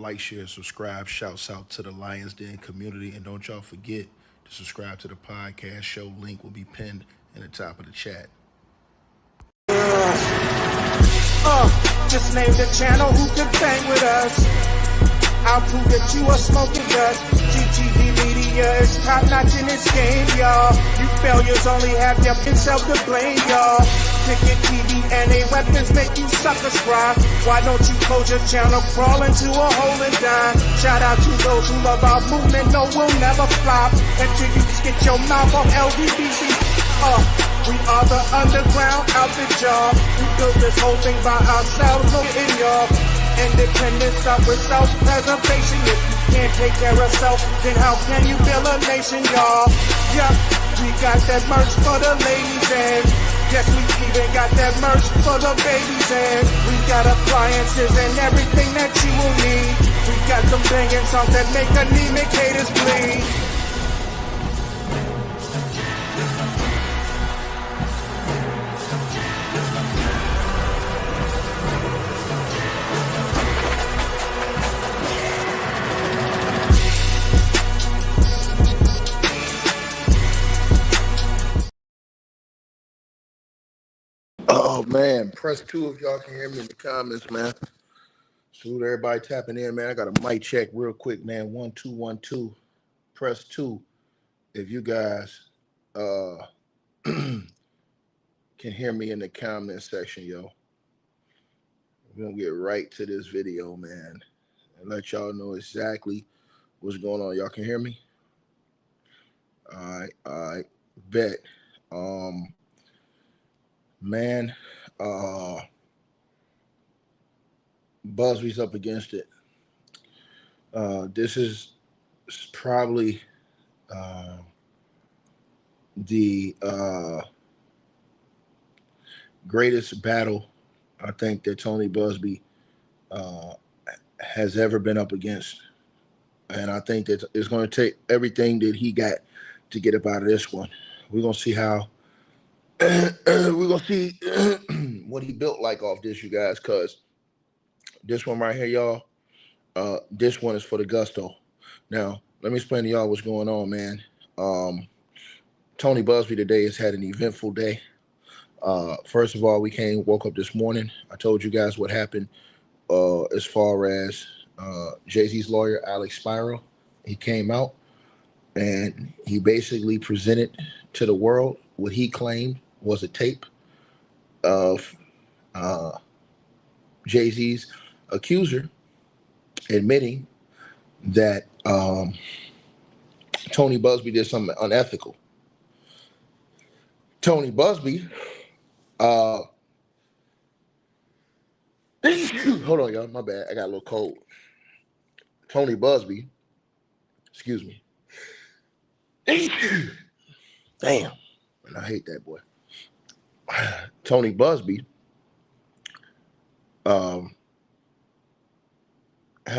Like, share, subscribe. Shouts out to the Lions Den community. And don't y'all forget to subscribe to the podcast show. Link will be pinned in the top of the chat. Just name the channel who can bang with us. I'll prove that you are smoking dust. GGD Media is top notch in this game, y'all. You failures only have yourself to blame, y'all. Ticket TV and they weapons make you suckers cry. Why don't you close your channel, crawl into a hole and die? Shout out to those who love our movement, no, we'll never flop until you get your mouth off LVBC. We are the underground outfit, y'all. We built this whole thing by ourselves, look in y'all. Independence start with self-preservation. If you can't take care of self, then how can you build a nation, y'all? Yup, we got that merch for the ladies and yes, we even got that merch for the babies and we got appliances and everything that you will need. We got some banging songs that make anemic haters bleed. Oh, man. Press 2 if y'all can hear me in the comments, man. Salute everybody tapping in, man. I got a mic check real quick, man. 1 2 1 2. Press 2 if you guys can hear me in the comment section, yo. We're going to get right to this video, man, and let y'all know exactly what's going on. Y'all can hear me? All right. Bet. Man, Buzbee's up against it. This is probably the greatest battle I think that Tony Buzbee has ever been up against. And I think that it's going to take everything that he got to get up out of this one. We're going to see how we're going to see what he built like off this, you guys, because this one right here, y'all, this one is for the gusto. Now, let me explain to y'all what's going on, man. Tony Buzbee today has had an eventful day. First of all, woke up this morning. I told you guys what happened as far as Jay-Z's lawyer, Alex Spiro. He came out and he basically presented to the world what he claimed was a tape of Jay-Z's accuser admitting that Tony Buzbee did something unethical. Tony Buzbee, hold on, y'all, my bad. I got a little cold. Tony Buzbee, excuse me. Damn, and I hate that boy. Tony Buzbee have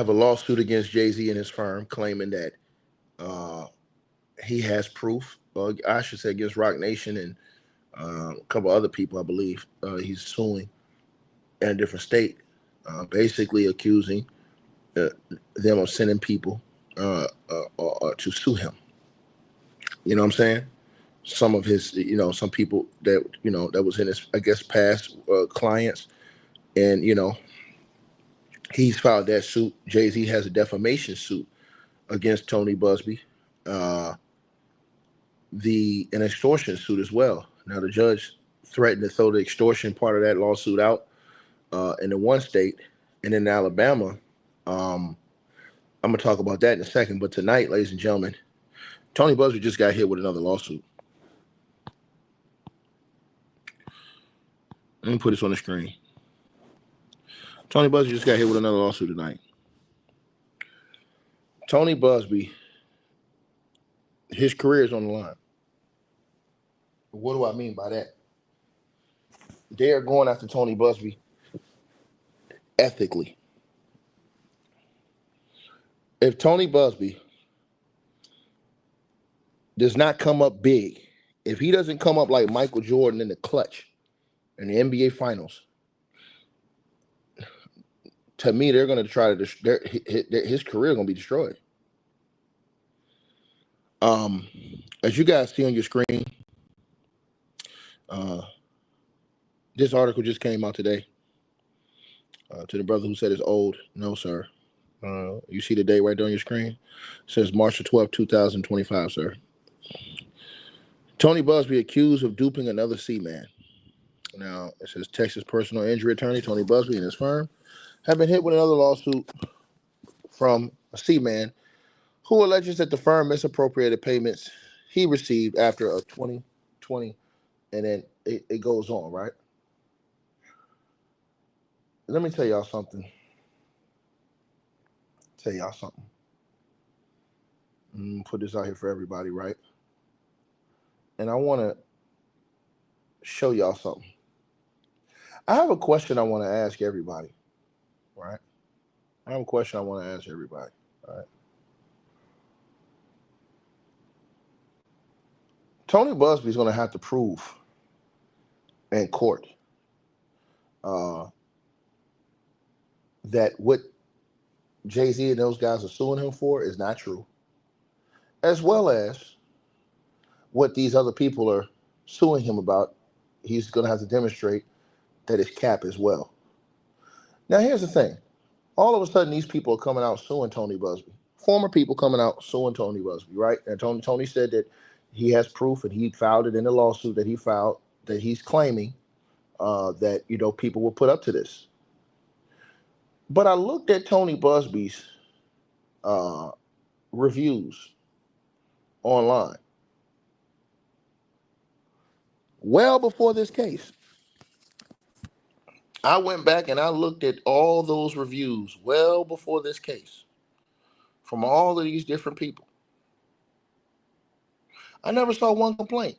a lawsuit against Jay-Z and his firm claiming that he has proof, I should say against Roc Nation and a couple other people, I believe. He's suing in a different state, basically accusing them of sending people to sue him. You know what I'm saying? Some of his, some people that, that was in his, I guess, past clients. And, he's filed that suit. Jay-Z has a defamation suit against Tony Buzbee. An extortion suit as well. Now, the judge threatened to throw the extortion part of that lawsuit out in the one state. And in Alabama, I'm going to talk about that in a second. But tonight, ladies and gentlemen, Tony Buzbee just got hit with another lawsuit. Let me put this on the screen. Tony Buzbee just got hit with another lawsuit tonight. Tony Buzbee, his career is on the line. What do I mean by that? They are going after Tony Buzbee ethically. If Tony Buzbee does not come up big, if he doesn't come up like Michael Jordan in the clutch in the NBA Finals to me, they're going to try to his career going to be destroyed. As you guys see on your screen, this article just came out today. To the brother who said it's old, no, sir. You see the date right there on your screen? It says March the 12th, 2025, sir. Tony Buzbee accused of duping another C-man. Now, it says Texas personal injury attorney Tony Buzbee and his firm have been hit with another lawsuit from a C-man who alleges that the firm misappropriated payments he received after a 2020, and then it goes on, right? Let me tell y'all something. Put this out here for everybody, right? And I want to show y'all something. I have a question I want to ask everybody, right? All right? Tony Buzbee is going to have to prove in court that what Jay-Z and those guys are suing him for is not true, as well as what these other people are suing him about. He's going to have to demonstrate that it's cap as well. Now, here's the thing. All of a sudden, these people are coming out suing Tony Buzbee. Former people coming out suing Tony Buzbee, right? And Tony said that he has proof, and he filed it in the lawsuit that he filed, that he's claiming that, people will put up to this. But I looked at Tony Buzbee's reviews online well before this case. I went back and I looked at all those reviews well before this case from all of these different people. I never saw one complaint.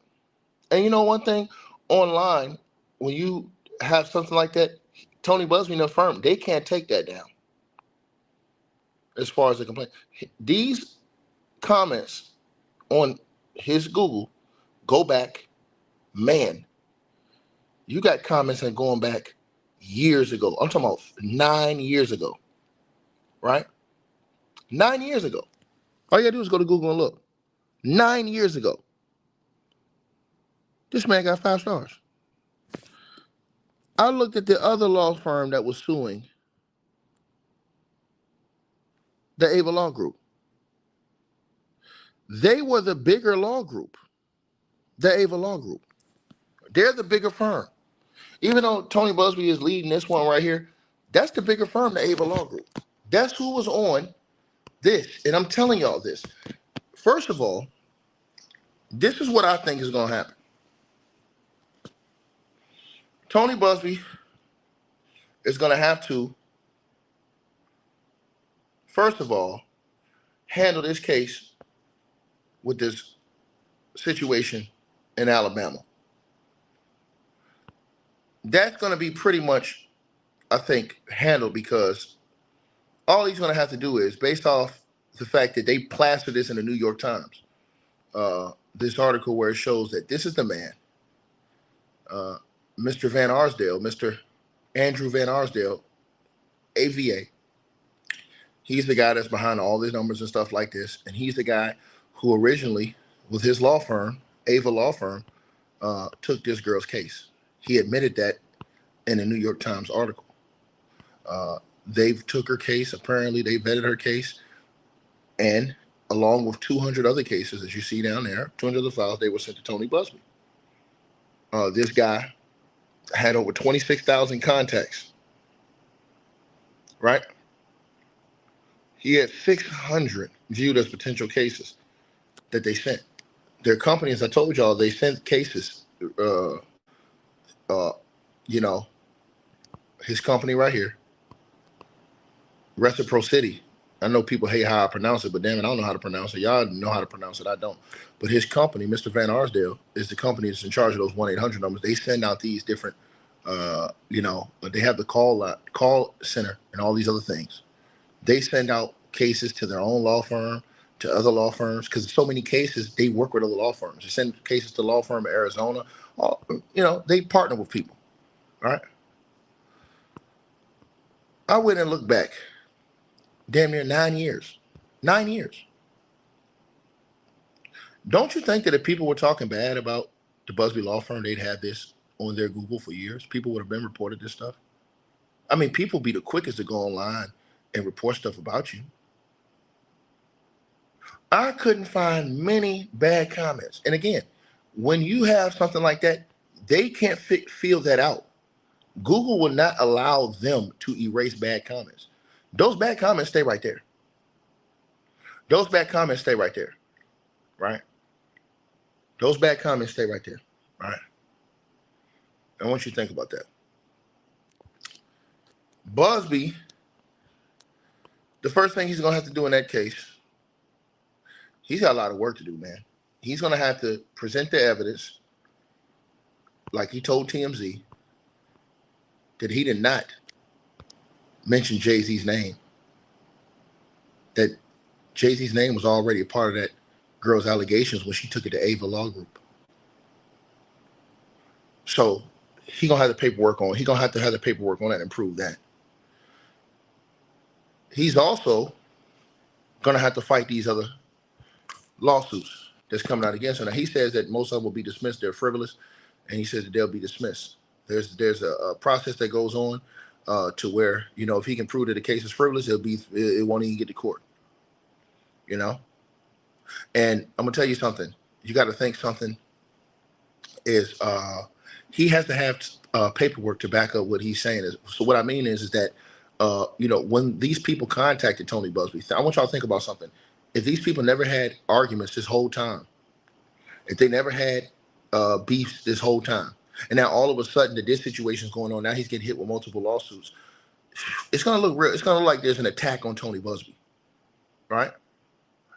And you know one thing, online, when you have something like that, Tony Buzbee and the firm, they can't take that down as far as the complaint. These comments on his Google go back, man, you got comments that going back years ago. I'm talking about 9 years ago, right? 9 years ago. All you gotta do is go to Google and look. 9 years ago. This man got 5 stars. I looked at the other law firm that was suing the Ava Law Group. They were the bigger law group, the Ava Law Group. They're the bigger firm. Even though Tony Buzbee is leading this one right here, that's the bigger firm, the Ava Law Group. That's who was on this. And I'm telling y'all this. First of all, this is what I think is going to happen. Tony Buzbee is going to have to, first of all, handle this case with this situation in Alabama. That's going to be pretty much, I think, handled, because all he's going to have to do is, based off the fact that they plastered this in the New York Times, this article where it shows that this is the man, Mr. Van Arsdale, Mr. Andrew Van Arsdale, AVA. He's the guy that's behind all these numbers and stuff like this. And he's the guy who originally, with his law firm, Ava Law Firm, took this girl's case. He admitted that in a New York Times article. They took her case. Apparently, they vetted her case. And along with 200 other cases, as you see down there, 200 other files, they were sent to Tony Buzbee. This guy had over 26,000 contacts, right? He had 600 viewed as potential cases that they sent. Their company, as I told y'all, they sent cases, his company right here, Reciprocity. I know people hate how I pronounce it, but damn it, I don't know how to pronounce it. Y'all know how to pronounce it. I don't. But his company, Mr. Van Arsdale, is the company that's in charge of those 1-800 numbers. They send out these different, they have the call center and all these other things. They send out cases to their own law firm, to other law firms, because so many cases, they work with other law firms. They send cases to law firm in Arizona. They partner with people, all right? I went and looked back, damn near 9 years. 9 years. Don't you think that if people were talking bad about the Buzbee law firm, they'd have this on their Google for years? People would have been reported this stuff. I mean, people be the quickest to go online and report stuff about you. I couldn't find many bad comments. And again, when you have something like that, they can't feel that out. Google will not allow them to erase bad comments. Those bad comments stay right there. Those bad comments stay right there. Right? Those bad comments stay right there. Right? I want you to think about that. Buzbee, the first thing he's going to have to do in that case, he's got a lot of work to do, man. He's going to have to present the evidence, like he told TMZ, that he did not mention Jay-Z's name, that Jay-Z's name was already a part of that girl's allegations when she took it to Ava Law Group. So he's going to have the paperwork on. He's going to have the paperwork on that and prove that. He's also going to have to fight these other lawsuits that's coming out against him. Now, he says that most of them will be dismissed. They're frivolous, and he says that they'll be dismissed. There's a process that goes on to where, you know, if he can prove that the case is frivolous, it won't even get to court. You know? And I'm gonna tell you something. You got to think something is he has to have paperwork to back up what he's saying. So what I mean is that you know, when these people contacted Tony Buzbee, I want y'all to think about something. If these people never had arguments this whole time, if they never had beefs this whole time, and now all of a sudden that this situation is going on, now he's getting hit with multiple lawsuits, it's gonna look real. It's gonna look like there's an attack on Tony Buzbee, right?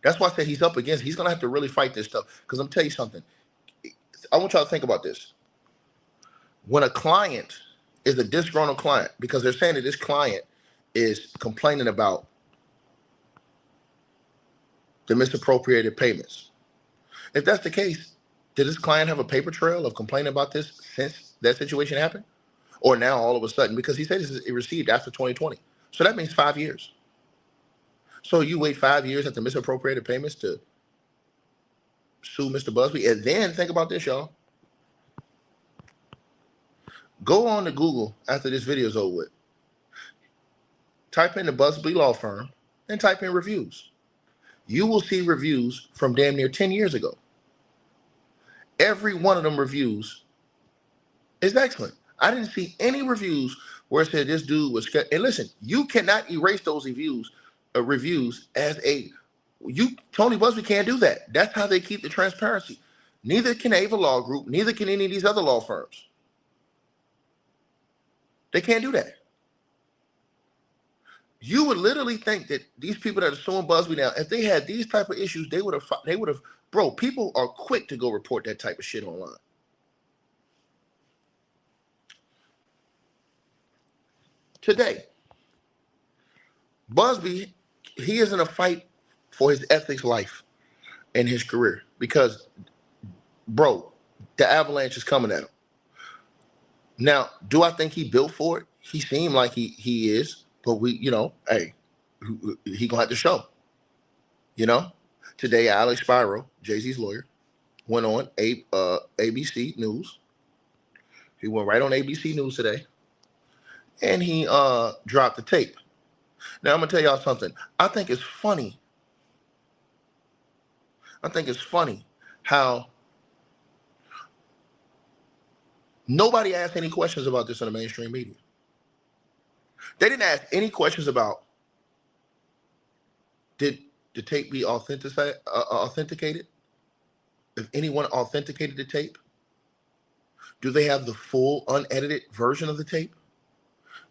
That's why I said he's up against. He's gonna have to really fight this stuff. Because I'm tell you something. I want y'all to think about this. When a client is a disgruntled client, because they're saying that this client is complaining about the misappropriated payments. If that's the case, did this client have a paper trail of complaining about this since that situation happened? Or now all of a sudden, because he said this is received after 2020. So that means 5 years. So you wait 5 years after misappropriated payments to sue Mr. Buzbee. And then think about this, y'all. Go on to Google after this video is over with. Type in the Buzbee law firm and type in reviews. You will see reviews from damn near 10 years ago. Every one of them reviews is excellent. I didn't see any reviews where it said this dude was. And listen, you cannot erase those reviews as a. Tony Buzbee can't do that. That's how they keep the transparency. Neither can Ava Law Group. Neither can any of these other law firms. They can't do that. You would literally think that these people that are suing Buzbee now, if they had these type of issues, they would have. Bro, people are quick to go report that type of shit online. Today, Buzbee, he is in a fight for his ethics life and his career because, bro, the avalanche is coming at him. Now, do I think he built for it? He seemed like he is, but hey, he gonna have to show. You know, today Alex Spiro, Jay-Z's lawyer, went on ABC News. He went right on ABC News today, and he dropped the tape. Now I'm gonna tell y'all something. I think it's funny how nobody asked any questions about this in the mainstream media. They didn't ask any questions about, did the tape be authenticated? If anyone authenticated the tape? Do they have the full unedited version of the tape?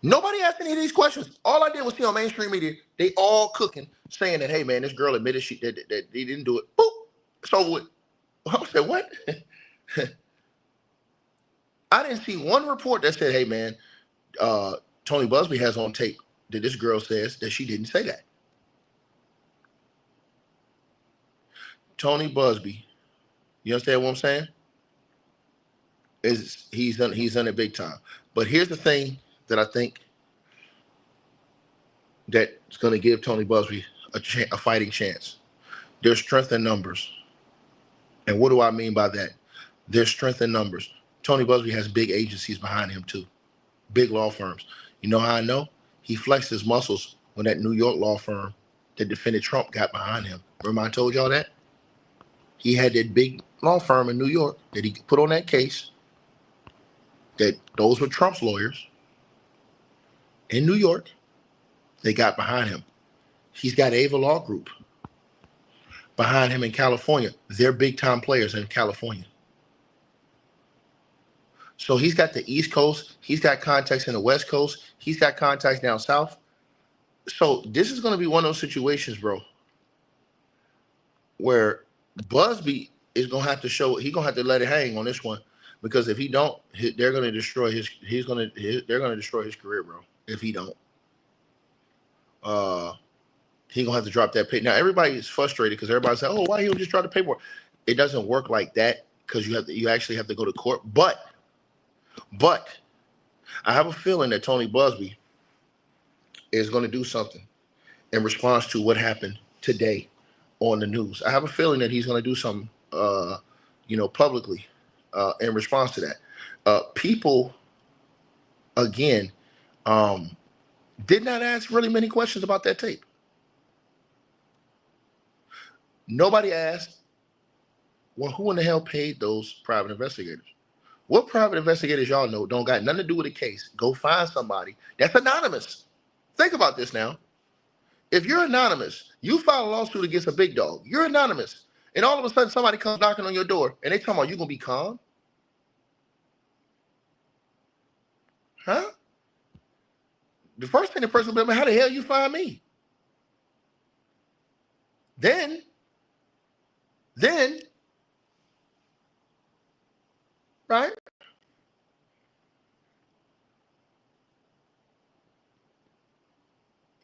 Nobody asked any of these questions. All I did was see on mainstream media, they all cooking, saying that, hey, man, this girl admitted that he didn't do it. Boop. It's over with. I said, what? I didn't see one report that said, hey, man, Tony Buzbee has on tape that this girl says that she didn't say that. Tony Buzbee, you understand what I'm saying? He's done it big time. But here's the thing that I think that's going to give Tony Buzbee a fighting chance. There's strength in numbers. And what do I mean by that? There's strength in numbers. Tony Buzbee has big agencies behind him too, big law firms. You know how I know? He flexed his muscles when that New York law firm that defended Trump got behind him. Remember I told y'all that? He had that big law firm in New York that he put on that case, that those were Trump's lawyers in New York. They got behind him. He's got Ava Law Group behind him in California. They're big time players in California. So he's got the East Coast. He's got contacts in the West Coast. He's got contacts down south. So this is going to be one of those situations, bro, where Buzbee is going to have to show, he's going to have to let it hang on this one, because if he don't, they're going to destroy they're going to destroy his career, bro. If he don't, he's going to have to drop that pay. Now, everybody is frustrated because everybody's saying, oh, why he would just drop the paperwork? It doesn't work like that, because you actually have to go to court. But I have a feeling that Tony Buzbee is going to do something in response to what happened today on the news. I have a feeling that he's going to do something, publicly, in response to that. People, again, did not ask really many questions about that tape. Nobody asked, well, who in the hell paid those private investigators? What private investigators y'all know don't got nothing to do with the case? Go find somebody that's anonymous. Think about this now. If you're anonymous, you file a lawsuit against a big dog. You're anonymous. And all of a sudden somebody comes knocking on your door and they talking about you going to be calm? Huh? The first thing the person will be like, how the hell you find me? Then, right?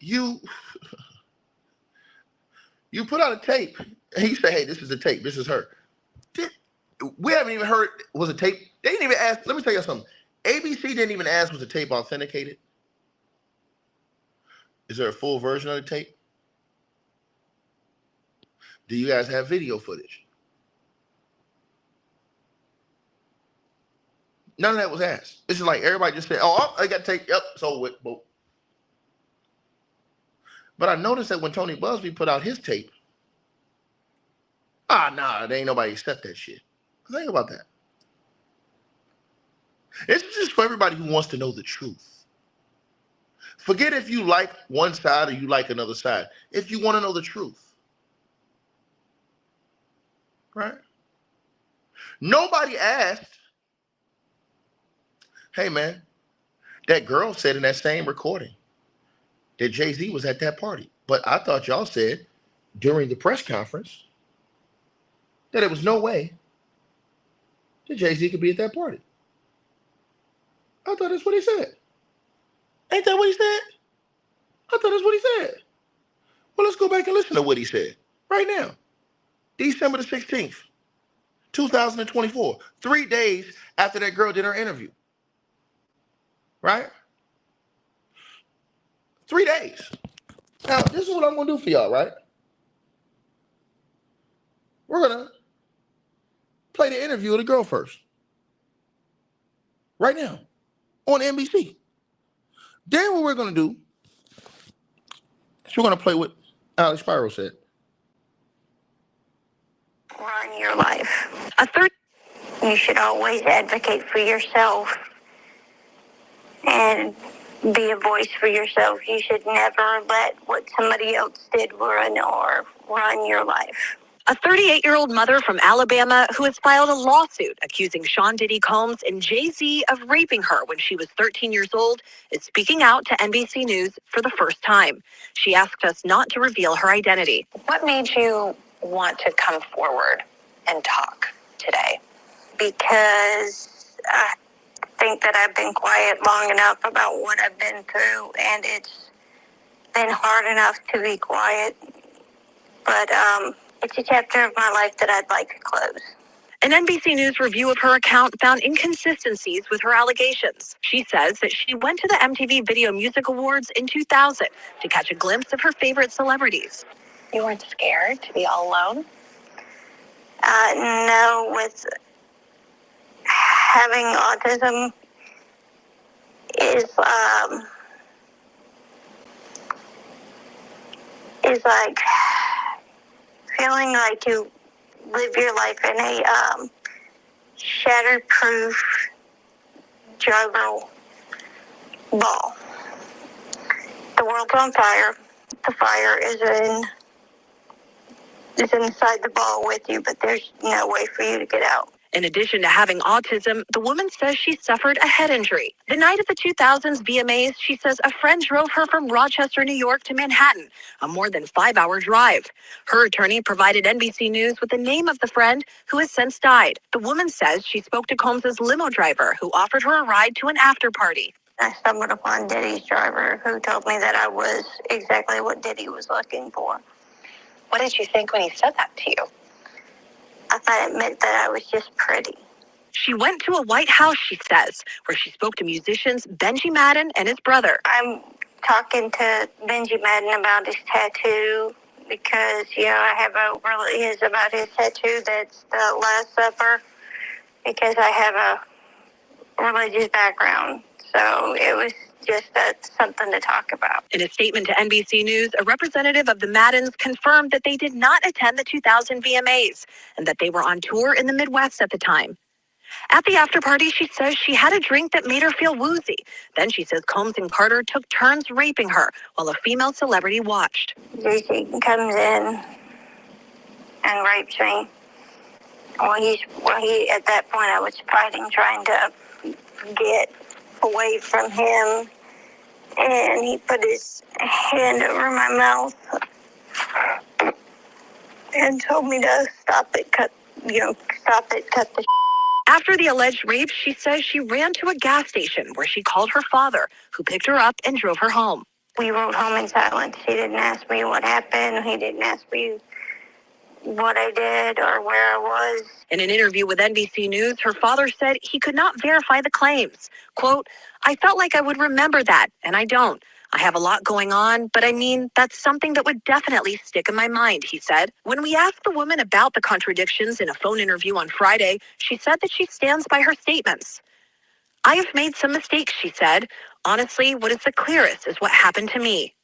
You put out a tape and you say, hey, this is the tape. This is her. We haven't even heard, was it tape? They didn't even ask. Let me tell you something. ABC didn't even ask, was the tape authenticated? Is there a full version of the tape? Do you guys have video footage? None of that was asked. This is like everybody just said, oh, I got tape. Yep, so with boom. But I noticed that when Tony Buzbee put out his tape, nah, there ain't nobody accept that shit. Think about that. It's just for everybody who wants to know the truth. Forget if you like one side or you like another side. If you want to know the truth. Right? Nobody asked, hey man, that girl said in that same recording that Jay-Z was at that party. But I thought y'all said during the press conference that there was no way that Jay-Z could be at that party. I thought that's what he said. Ain't that what he said? I thought that's what he said. Well, let's go back and listen to what he said right now. December the 16th, 2024, 3 days after that girl did her interview. Right? 3 days. Now, this is what I'm going to do for y'all, right? We're going to play the interview of the girl first. Right now. On NBC. Then what we're going to do is we're going to play what Alex Spiro said. Run your life. You should always advocate for yourself and be a voice for yourself. You should never let what somebody else did run your life. A 38-year-old mother from Alabama who has filed a lawsuit accusing Sean Diddy Combs and Jay-Z of raping her when she was 13 years old is speaking out to NBC News for the first time. She asked us not to reveal her identity. What made you want to come forward and talk today? Because I think that I've been quiet long enough about what I've been through, and it's been hard enough to be quiet. But it's a chapter of my life that I'd like to close. An NBC News review of her account found inconsistencies with her allegations. She says that she went to the MTV Video Music Awards in 2000 to catch a glimpse of her favorite celebrities. You weren't scared to be all alone? No, with having autism is like feeling like you live your life in a shatterproof juggle ball. The world's on fire. The fire is inside the ball with you, but there's no way for you to get out. In addition to having autism, the woman says she suffered a head injury. The night of the 2000s VMAs, she says a friend drove her from Rochester, New York to Manhattan, a more than 5-hour drive. Her attorney provided NBC News with the name of the friend who has since died. The woman says she spoke to Combs's limo driver who offered her a ride to an after party. I stumbled upon Diddy's driver who told me that I was exactly what Diddy was looking for. What did you think when he said that to you? I thought it meant that I was just pretty. She went to a White House, she says, where she spoke to musicians Benji Madden and his brother. I'm talking to Benji Madden about his tattoo because, I have about his tattoo that's the Last Supper because I have a religious background. So it was just something to talk about. In a statement to NBC News, a representative of the Maddens confirmed that they did not attend the 2000 VMAs and that they were on tour in the Midwest at the time. At the after party, she says she had a drink that made her feel woozy. Then she says Combs and Carter took turns raping her while a female celebrity watched. Jay-Z comes in and rapes me. He at that point I was fighting, trying to get away from him, and he put his hand over my mouth and told me to stop it, cut the. After the alleged rape, she says she ran to a gas station where she called her father, who picked her up and drove her home. We rode home in silence. He didn't ask me what happened. He didn't ask me what I did or where I was. In an interview with NBC News, her father said he could not verify the claims. Quote, I felt like I would remember that, and I don't. I have a lot going on, but I mean, that's something that would definitely stick in my mind, he said. When we asked the woman about the contradictions in a phone interview on Friday, she said that she stands by her statements. I have made some mistakes, she said. Honestly, what is the clearest is what happened to me.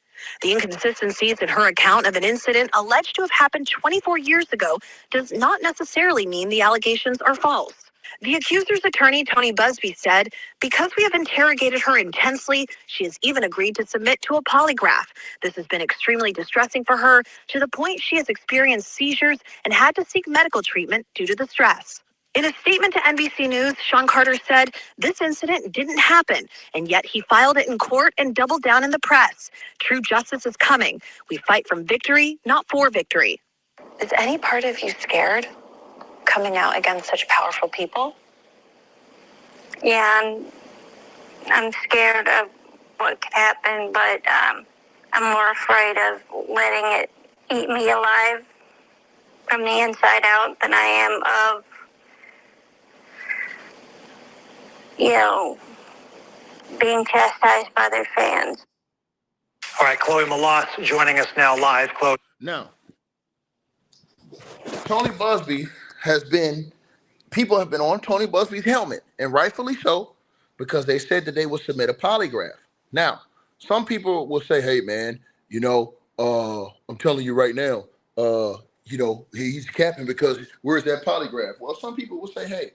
The inconsistencies in her account of an incident alleged to have happened 24 years ago does not necessarily mean the allegations are false. The accuser's attorney, Tony Buzbee, said, because we have interrogated her intensely, she has even agreed to submit to a polygraph. This has been extremely distressing for her, to the point she has experienced seizures and had to seek medical treatment due to the stress. In a statement to NBC News, Sean Carter said, this incident didn't happen, and yet he filed it in court and doubled down in the press. True justice is coming. We fight from victory, not for victory. Is any part of you scared coming out against such powerful people? Yeah, I'm scared of what could happen, but I'm more afraid of letting it eat me alive from the inside out than I am of being chastised by their fans. All right, Chloe Malas joining us now live. Chloe. Now, Tony Buzbee people have been on Tony Buzbee's helmet, and rightfully so, because they said that they would submit a polygraph. Now, some people will say, hey, man, I'm telling you right now, he's capping because where's that polygraph? Well, some people will say, hey,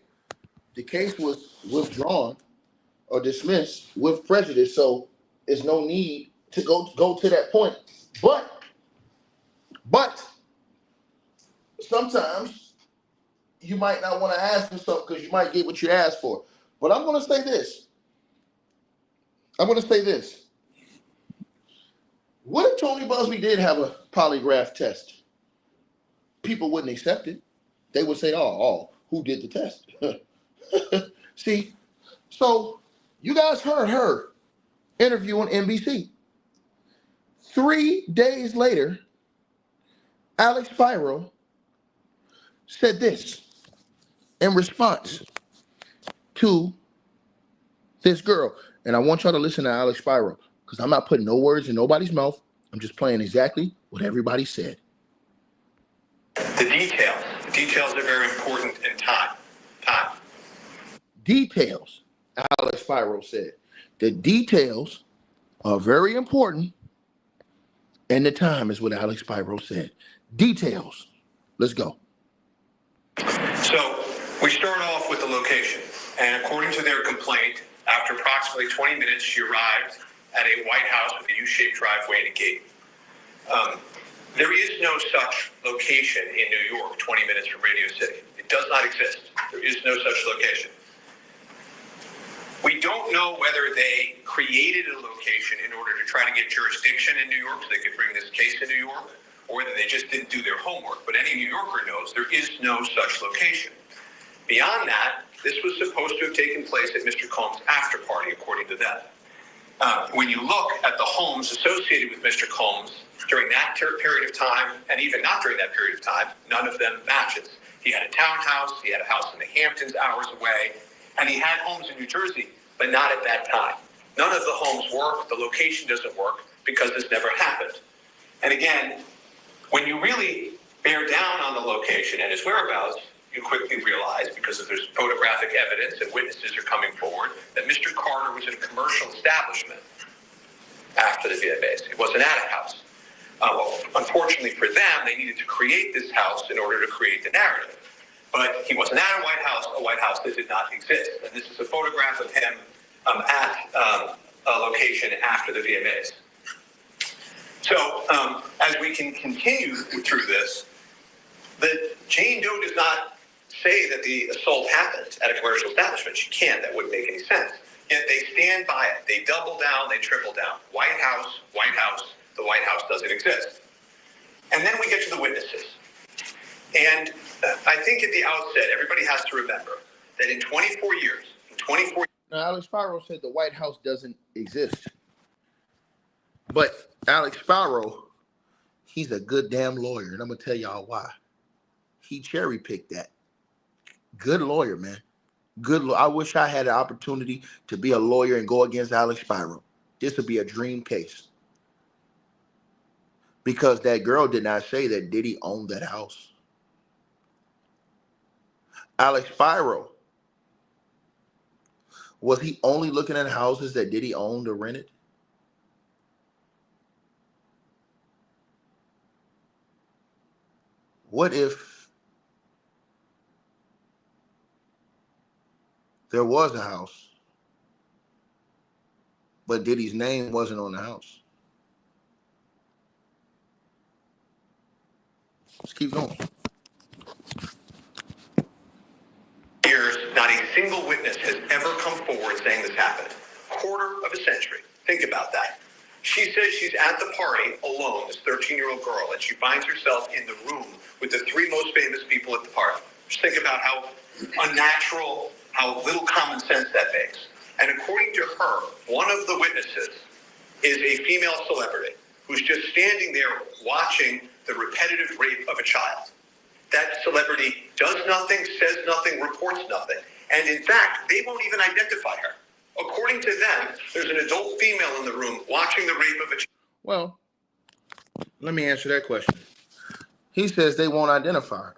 the case was withdrawn or dismissed with prejudice, so there's no need to go to that point. But sometimes you might not want to ask for something because you might get what you asked for. But I'm going to say this. What if Tony Buzbee did have a polygraph test? People wouldn't accept it. They would say, oh, who did the test? See, so you guys heard her interview on NBC. 3 days later, Alex Spiro said this. in response to this girl. And I want y'all to listen to Alex Spiro, because I'm not putting no words in nobody's mouth. I'm just playing exactly what everybody said. The details are very important in time. Details, Alex Spiro said. The details are very important, and the time is what Alex Spiro said. Details. Let's go. So we start off with the location, and according to their complaint, after approximately 20 minutes, she arrived at a White House with a U-shaped driveway and a gate. There is no such location in New York, 20 minutes from Radio City. It does not exist. There is no such location. We don't know whether they created a location in order to try to get jurisdiction in New York so they could bring this case to New York, or whether they just didn't do their homework. But any New Yorker knows there is no such location. Beyond that, this was supposed to have taken place at Mr. Combs' after party, according to them. When you look at the homes associated with Mr. Combs during that period of time, and even not during that period of time, none of them matches. He had a townhouse, he had a house in the Hamptons hours away, and he had homes in New Jersey, but not at that time. None of the homes work, the location doesn't work, because this never happened. And again, when you really bear down on the location and his whereabouts, you quickly realize, because there's photographic evidence and witnesses are coming forward, that Mr. Carter was in a commercial establishment after the VMAs. It wasn't at a house. Unfortunately for them, they needed to create this house in order to create the narrative. But he wasn't at a White House that did not exist. And this is a photograph of him at a location after the VMAs. So as we can continue through this, the Jane Doe does not say that the assault happened at a commercial establishment. She can't. That wouldn't make any sense. Yet they stand by it. They double down. They triple down. White House. The White House doesn't exist. And then we get to the witnesses. And I think at the outset, everybody has to remember that in 24 years, Now, Alex Spiro said the White House doesn't exist. But Alex Spiro, he's a good damn lawyer, and I'm going to tell y'all why. He cherry-picked that. Good lawyer, man. I wish I had an opportunity to be a lawyer and go against Alex Spiro. This would be a dream case. Because that girl did not say that Diddy owned that house. Alex Spiro, was he only looking at houses that Diddy owned or rented? What if there was a house, but Diddy's name wasn't on the house? Let's keep going. years, not a single witness has ever come forward saying this happened. Quarter of a century. Think about that. She says she's at the party alone, this 13-year-old girl, and she finds herself in the room with the three most famous people at the party. Just think about how unnatural, how little common sense that makes. And according to her, one of the witnesses is a female celebrity who's just standing there watching the repetitive rape of a child. That celebrity does nothing, says nothing, reports nothing. And in fact, they won't even identify her. According to them, there's an adult female in the room watching the rape of a child. Well, let me answer that question. He says they won't identify her.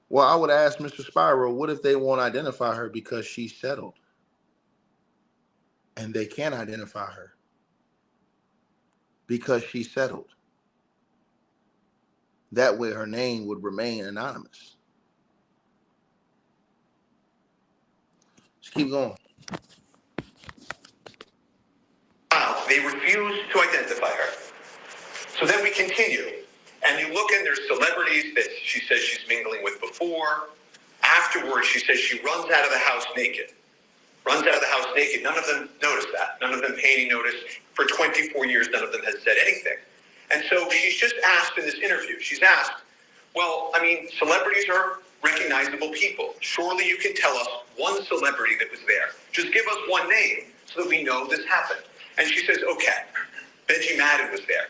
Well, I would ask Mr. Spiro, what if they won't identify her because she's settled? And they can't identify her because she's settled. That way her name would remain anonymous. Let's keep going. They refuse to identify her. So then we continue. And you look and there's celebrities that she says she's mingling with before. Afterwards, she says she runs out of the house naked. Runs out of the house naked. None of them noticed that. None of them pay any notice. For 24 years, none of them has said anything. And so she's just asked in this interview, she's asked, well, I mean, celebrities are recognizable people. Surely you can tell us one celebrity that was there. Just give us one name so that we know this happened. And she says, okay, Benji Madden was there.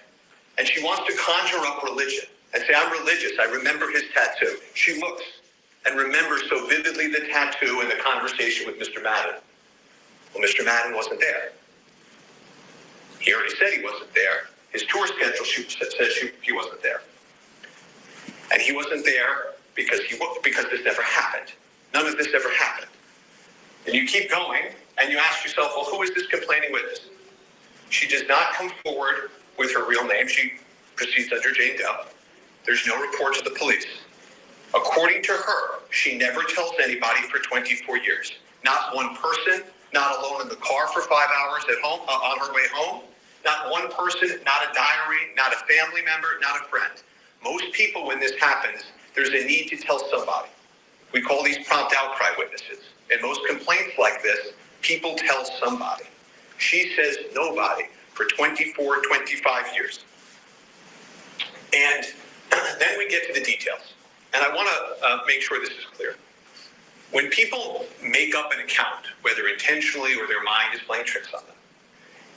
And she wants to conjure up religion and say, I'm religious. I remember his tattoo. She looks and remembers so vividly the tattoo and the conversation with Mr. Madden. Well, Mr. Madden wasn't there. He already said he wasn't there. His tour schedule says he wasn't there. And he wasn't there because this never happened. None of this ever happened. And you keep going, and you ask yourself, well, who is this complaining witness? She does not come forward with her real name. She proceeds under Jane Doe. There's no report to the police. According to her, she never tells anybody for 24 years. Not one person, not alone in the car for 5 hours at home, on her way home. Not one person, not a diary, not a family member, not a friend. Most people, when this happens, there's a need to tell somebody. We call these prompt outcry witnesses. In most complaints like this, people tell somebody. She says nobody for 24, 25 years. And then we get to the details. And I want to make sure this is clear. When people make up an account, whether intentionally or their mind is playing tricks on them,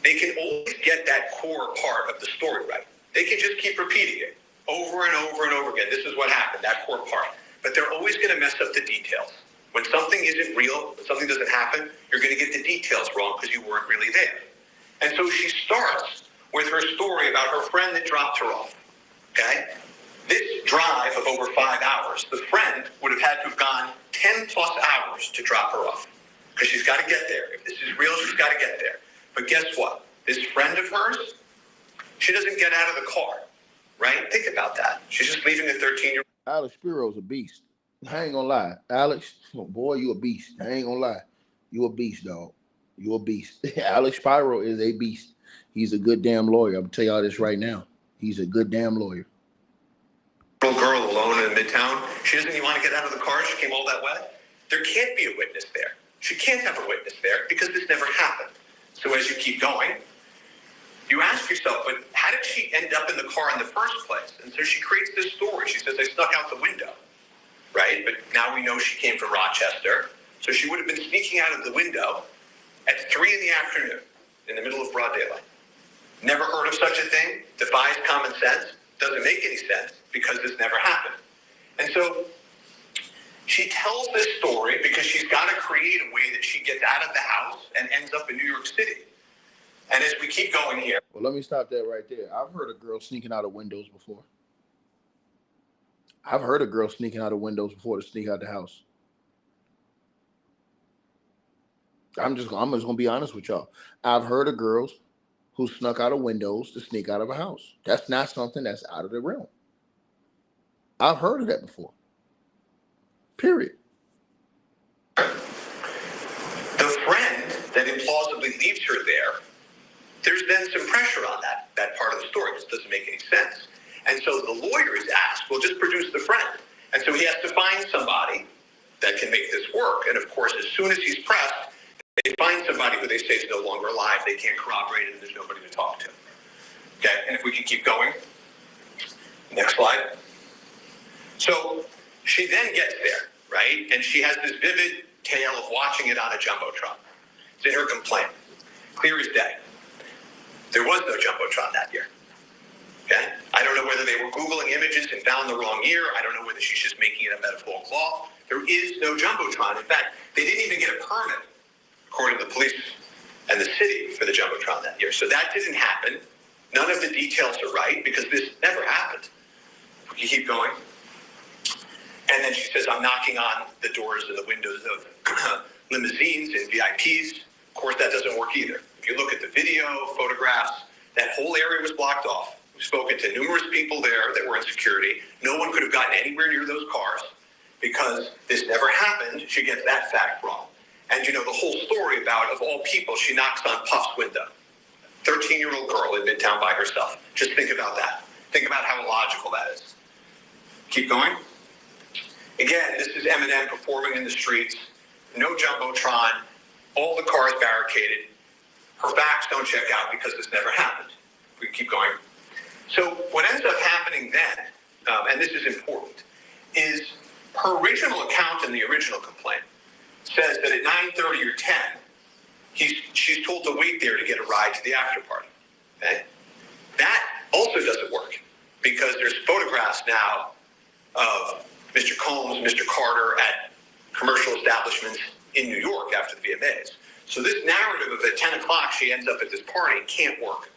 they can always get that core part of the story right. They can just keep repeating it over and over and over again. This is what happened, that core part. But they're always going to mess up the details. When something isn't real, when something doesn't happen, you're going to get the details wrong because you weren't really there. And so she starts with her story about her friend that dropped her off. Okay? This drive of over 5 hours, the friend would have had to have gone 10 plus hours to drop her off because she's got to get there. If this is real, she's got to get there. But guess what? This friend of hers, she doesn't get out of the car, right? Think about that. She's just leaving a 13-year-old. Alex Spiro's a beast. I ain't gonna lie. Alex, oh boy, you a beast. I ain't gonna lie. You a beast, dog. You a beast. Alex Spiro is a beast. He's a good damn lawyer. I'm gonna tell y'all this right now. He's a good damn lawyer. Little girl alone in Midtown. She doesn't even want to get out of the car. She came all that way. There can't be a witness there. She can't have a witness there because this never happened. So as you keep going, you ask yourself, but how did she end up in the car in the first place? And so she creates this story. She says, I snuck out the window, right? But now we know she came from Rochester. So she would have been sneaking out of the window at 3 in the afternoon in the middle of broad daylight. Never heard of such a thing. Defies common sense. Doesn't make any sense because this never happened. And so she tells this story because she's got to create a way that she gets out of the house and ends up in New York City. And as we keep going here. Well, let me stop that right there. I've heard of girls sneaking out of windows before. I've heard of girls sneaking out of windows before to sneak out the house. I'm just going to be honest with y'all. I've heard of girls who snuck out of windows to sneak out of a house. That's not something that's out of the realm. I've heard of that before. Period. The friend that implausibly leaves her there, there's then some pressure on that part of the story. This doesn't make any sense. And so the lawyer is asked, well, just produce the friend. And so he has to find somebody that can make this work. And of course, as soon as he's pressed, they find somebody who they say is no longer alive. They can't corroborate it, and there's nobody to talk to. Okay, and if we can keep going. Next slide. So she then gets there, right? And she has this vivid tale of watching it on a Jumbotron. It's in her complaint. Clear as day. There was no Jumbotron that year. Okay? I don't know whether they were Googling images and found the wrong year. I don't know whether she's just making it a metaphor cloth. There is no Jumbotron. In fact, they didn't even get a permit, according to the police and the city, for the Jumbotron that year. So that didn't happen. None of the details are right because this never happened. You keep going. And then she says, I'm knocking on the doors and the windows of limousines and VIPs. Of course, that doesn't work either. If you look at the video, photographs, that whole area was blocked off. We've spoken to numerous people there that were in security. No one could have gotten anywhere near those cars because this never happened. She gets that fact wrong. And you know the whole story about, of all people, she knocks on Puff's window. 13-year-old girl in Midtown by herself. Just think about that. Think about how illogical that is. Keep going. Again, this is Eminem performing in the streets. No Jumbotron. All the cars barricaded. Her facts don't check out because this never happened. We keep going. So what ends up happening then, and this is important, is her original account in the original complaint says that at 9:30 or 10, she's told to wait there to get a ride to the after party. Okay? That also doesn't work because there's photographs now of Mr. Combs, Mr. Carter at commercial establishments in New York after the VMAs. So this narrative of at 10 o'clock she ends up at this party can't work.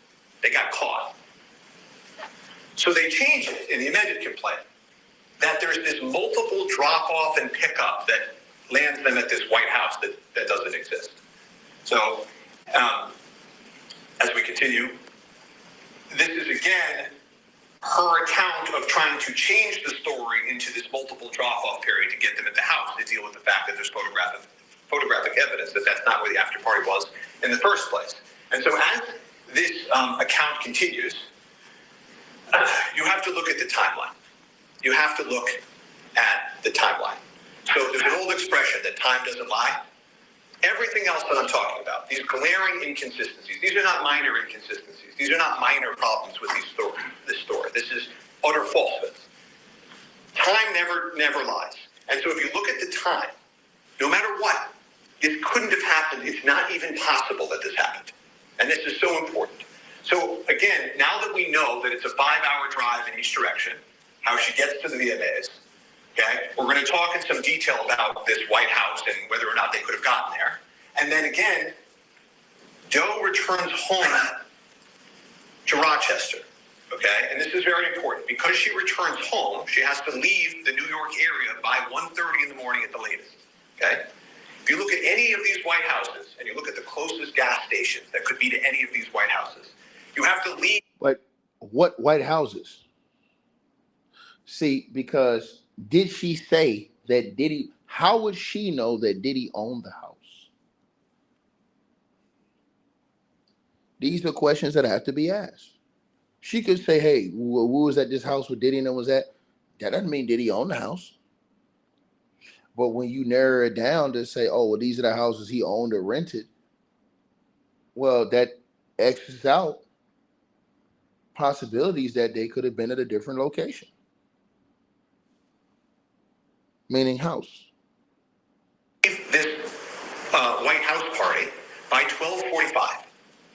They got caught. So they change it in the amended complaint that there's this multiple drop-off and pickup that lands them at this White House that doesn't exist. So as we continue, this is again her account of trying to change the story into this multiple drop-off period to get them at the house to deal with the fact that there's photographic evidence that that's not where the after party was in the first place. And so as this account continues, you have to look at the timeline. You have to look at the timeline. So there's an old expression that time doesn't lie. Everything else that I'm talking about, these glaring inconsistencies, these are not minor inconsistencies. These are not minor problems with this story. This is utter falsehoods. Time never lies. And so if you look at the time, no matter what, this couldn't have happened. It's not even possible that this happened. And this is so important. So again, now that we know that it's a 5-hour drive in each direction, how she gets to the VMAs, okay, we're going to talk in some detail about this White House and whether or not they could have gotten there. And then again, Doe returns home to Rochester, okay? And this is very important. Because she returns home, she has to leave the New York area by 1:30 in the morning at the latest, okay? If you look at any of these White Houses and you look at the closest gas stations that could be to any of these White Houses, you have to leave. But what White Houses? See, because did she say that Diddy, how would she know that Diddy owned the house? These are questions that have to be asked. She could say, hey, who was at this house with Diddy and was at? That doesn't mean Diddy owned the house. But when you narrow it down to say, oh, well, these are the houses he owned or rented, well, that X's out possibilities that they could have been at a different location. Meaning house. This White House party by 12:45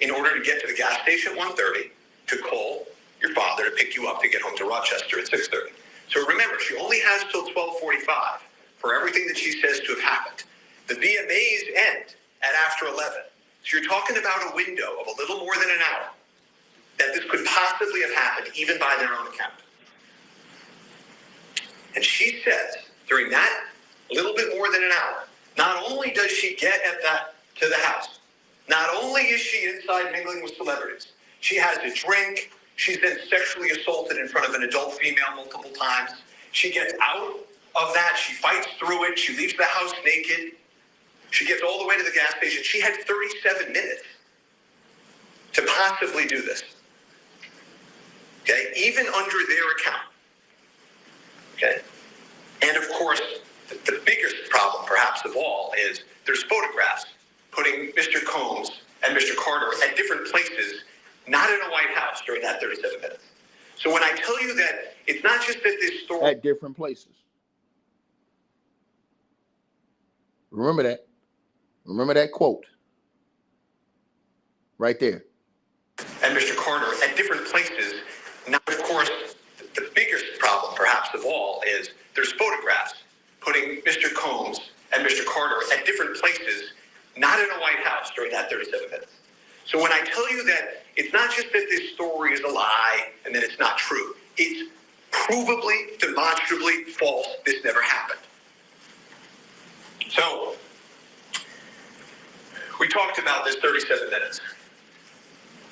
in order to get to the gas station at 1:30 to call your father to pick you up to get home to Rochester at 6:30. So remember, she only has till 12:45 for everything that she says to have happened. The VMAs end at after 11. So you're talking about a window of a little more than an hour that this could possibly have happened even by their own account. And she says during that little bit more than an hour, not only does she get to the house, not only is she inside mingling with celebrities, she has a drink, she's been sexually assaulted in front of an adult female multiple times. She gets out of that, she fights through it, she leaves the house naked, she gets all the way to the gas station. She had 37 minutes to possibly do this. Okay, even under their account. Okay, and of course, the biggest problem, perhaps of all, is there's photographs putting Mr. Combs and Mr. Carter at different places, not in a White House during that 37 minutes. So when I tell you that it's not just that this story at different places. Remember that. Remember that quote right there. And Mr. Carter at different places. Now, of course, the biggest problem, perhaps of all, is there's photographs putting Mr. Combs and Mr. Carter at different places, not in a White House during that 37 minutes. So when I tell you that it's not just that this story is a lie and that it's not true, it's provably, demonstrably false. This never happened. So we talked about this 37 minutes.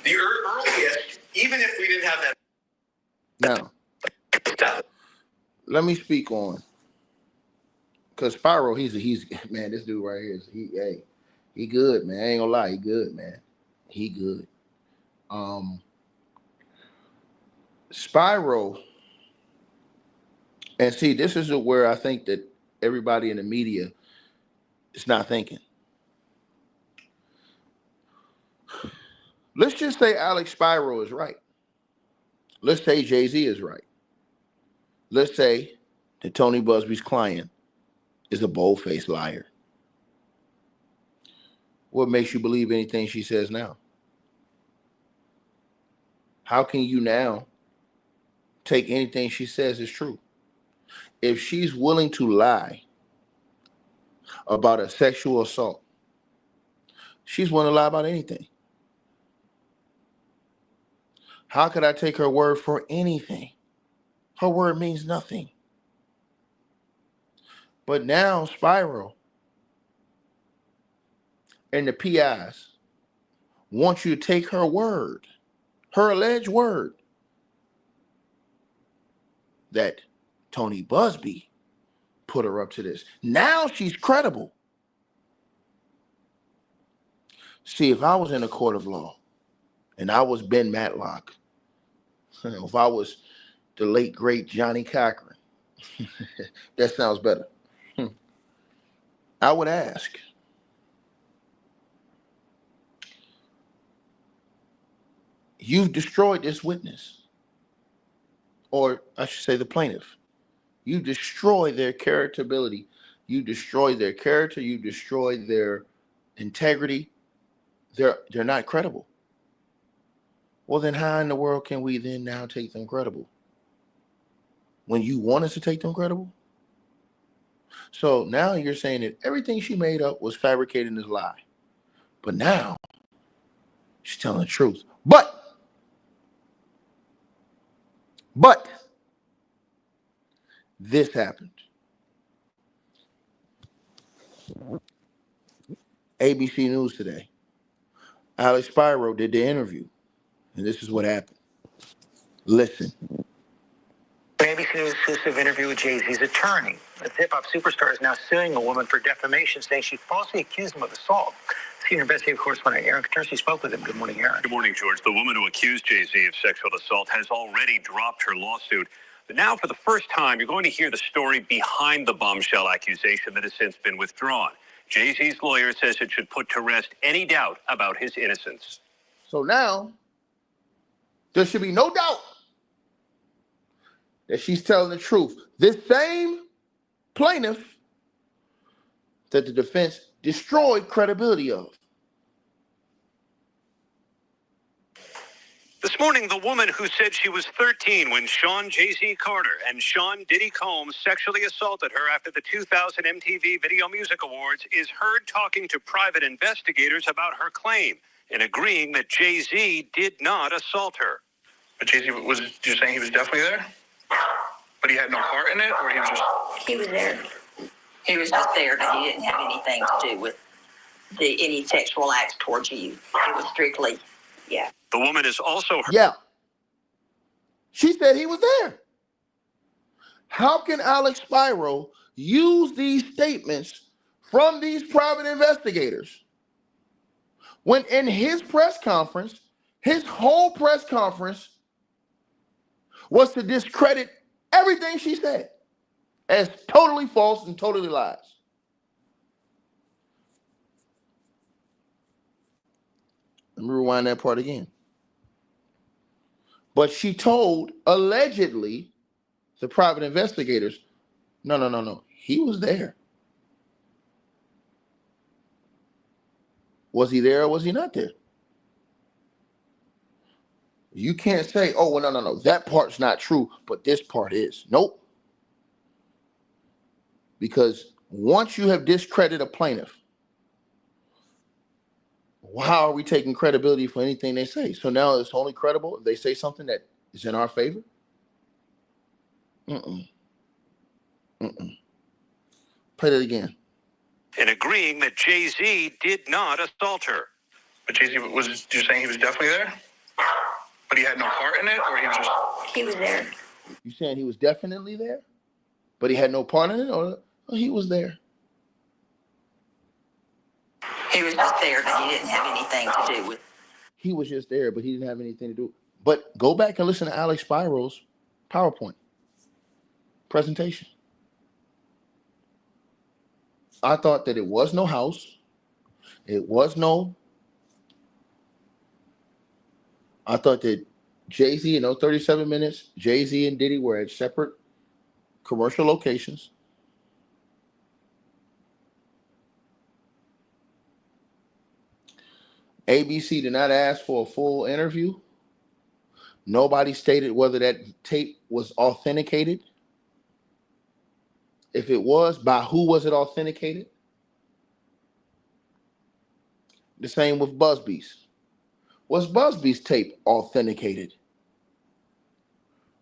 The earliest, even if we didn't have that. Now, let me speak on, because Spiro, he's man, this dude right here, he good, man. I ain't gonna lie, he good, man. He good. Spiro, and see, this is where I think that everybody in the media is not thinking. Let's just say Alex Spiro is right. Let's say Jay-Z is right. Let's say that Tony Buzbee's client is a bold-faced liar. What makes you believe anything she says now? How can you now take anything she says as true? If she's willing to lie about a sexual assault, she's willing to lie about anything. How could I take her word for anything? Her word means nothing. But now Spiro and the PIs want you to take her word, her alleged word, that Tony Buzbee put her up to this. Now she's credible. See, if I was in a court of law and I was Ben Matlock, if I was the late, great Johnny Cochran, that sounds better. I would ask, you've destroyed this witness, or I should say the plaintiff. You destroy their characterability. You destroy their character. You destroy their integrity. They're not credible. Well, then how in the world can we then now take them credible? When you want us to take them credible? So now you're saying that everything she made up was fabricating this lie. But now she's telling the truth. But this happened. ABC News today. Alex Spiro did the interview, and this is what happened. Listen. ABC News exclusive interview with Jay-Z's attorney. The hip-hop superstar is now suing a woman for defamation, saying she falsely accused him of assault. Senior investigative correspondent Aaron Katersky spoke with him. Good morning, Aaron. Good morning, George. The woman who accused Jay-Z of sexual assault has already dropped her lawsuit. But now, for the first time, you're going to hear the story behind the bombshell accusation that has since been withdrawn. Jay-Z's lawyer says it should put to rest any doubt about his innocence. So now, there should be no doubt that she's telling the truth. This same plaintiff that the defense destroyed credibility of. This morning, the woman who said she was 13 when Sean Jay-Z Carter and Sean Diddy Combs sexually assaulted her after the 2000 MTV Video Music Awards is heard talking to private investigators about her claim and agreeing that Jay-Z did not assault her. But Jay-Z, was you saying he was definitely there? But he had no part in it, or he was just... He was there. He was just there, but he didn't have anything to do with any sexual acts towards you. It was strictly, yeah. The woman is also... Yeah. She said he was there. How can Alex Spiro use these statements from these private investigators when in his press conference, his whole press conference was to discredit everything she said as totally false and totally lies? Let me rewind that part again. But she told, allegedly, the private investigators, no. He was there. Was he there or was he not there? You can't say, oh, well, no. That part's not true, but this part is. Nope. Because once you have discredited a plaintiff, how are we taking credibility for anything they say? So now it's only credible if they say something that is in our favor? Play that again. And agreeing that Jay-Z did not assault her. But Jay-Z, was you saying he was definitely there? But he had no part in it, or he was just... He was there. You saying he was definitely there, but he had no part in it, or he was there? He was just there, but he didn't have anything to do with. He was just there, but he didn't have anything to do. But go back and listen to Alex Spiro's PowerPoint presentation. I thought that it was no house. It was no. I thought that Jay-Z in those 37 minutes, Jay-Z and Diddy were at separate commercial locations. ABC did not ask for a full interview. Nobody stated whether that tape was authenticated. If it was, by who was it authenticated? The same with Buzbee's. Was Buzbee's tape authenticated?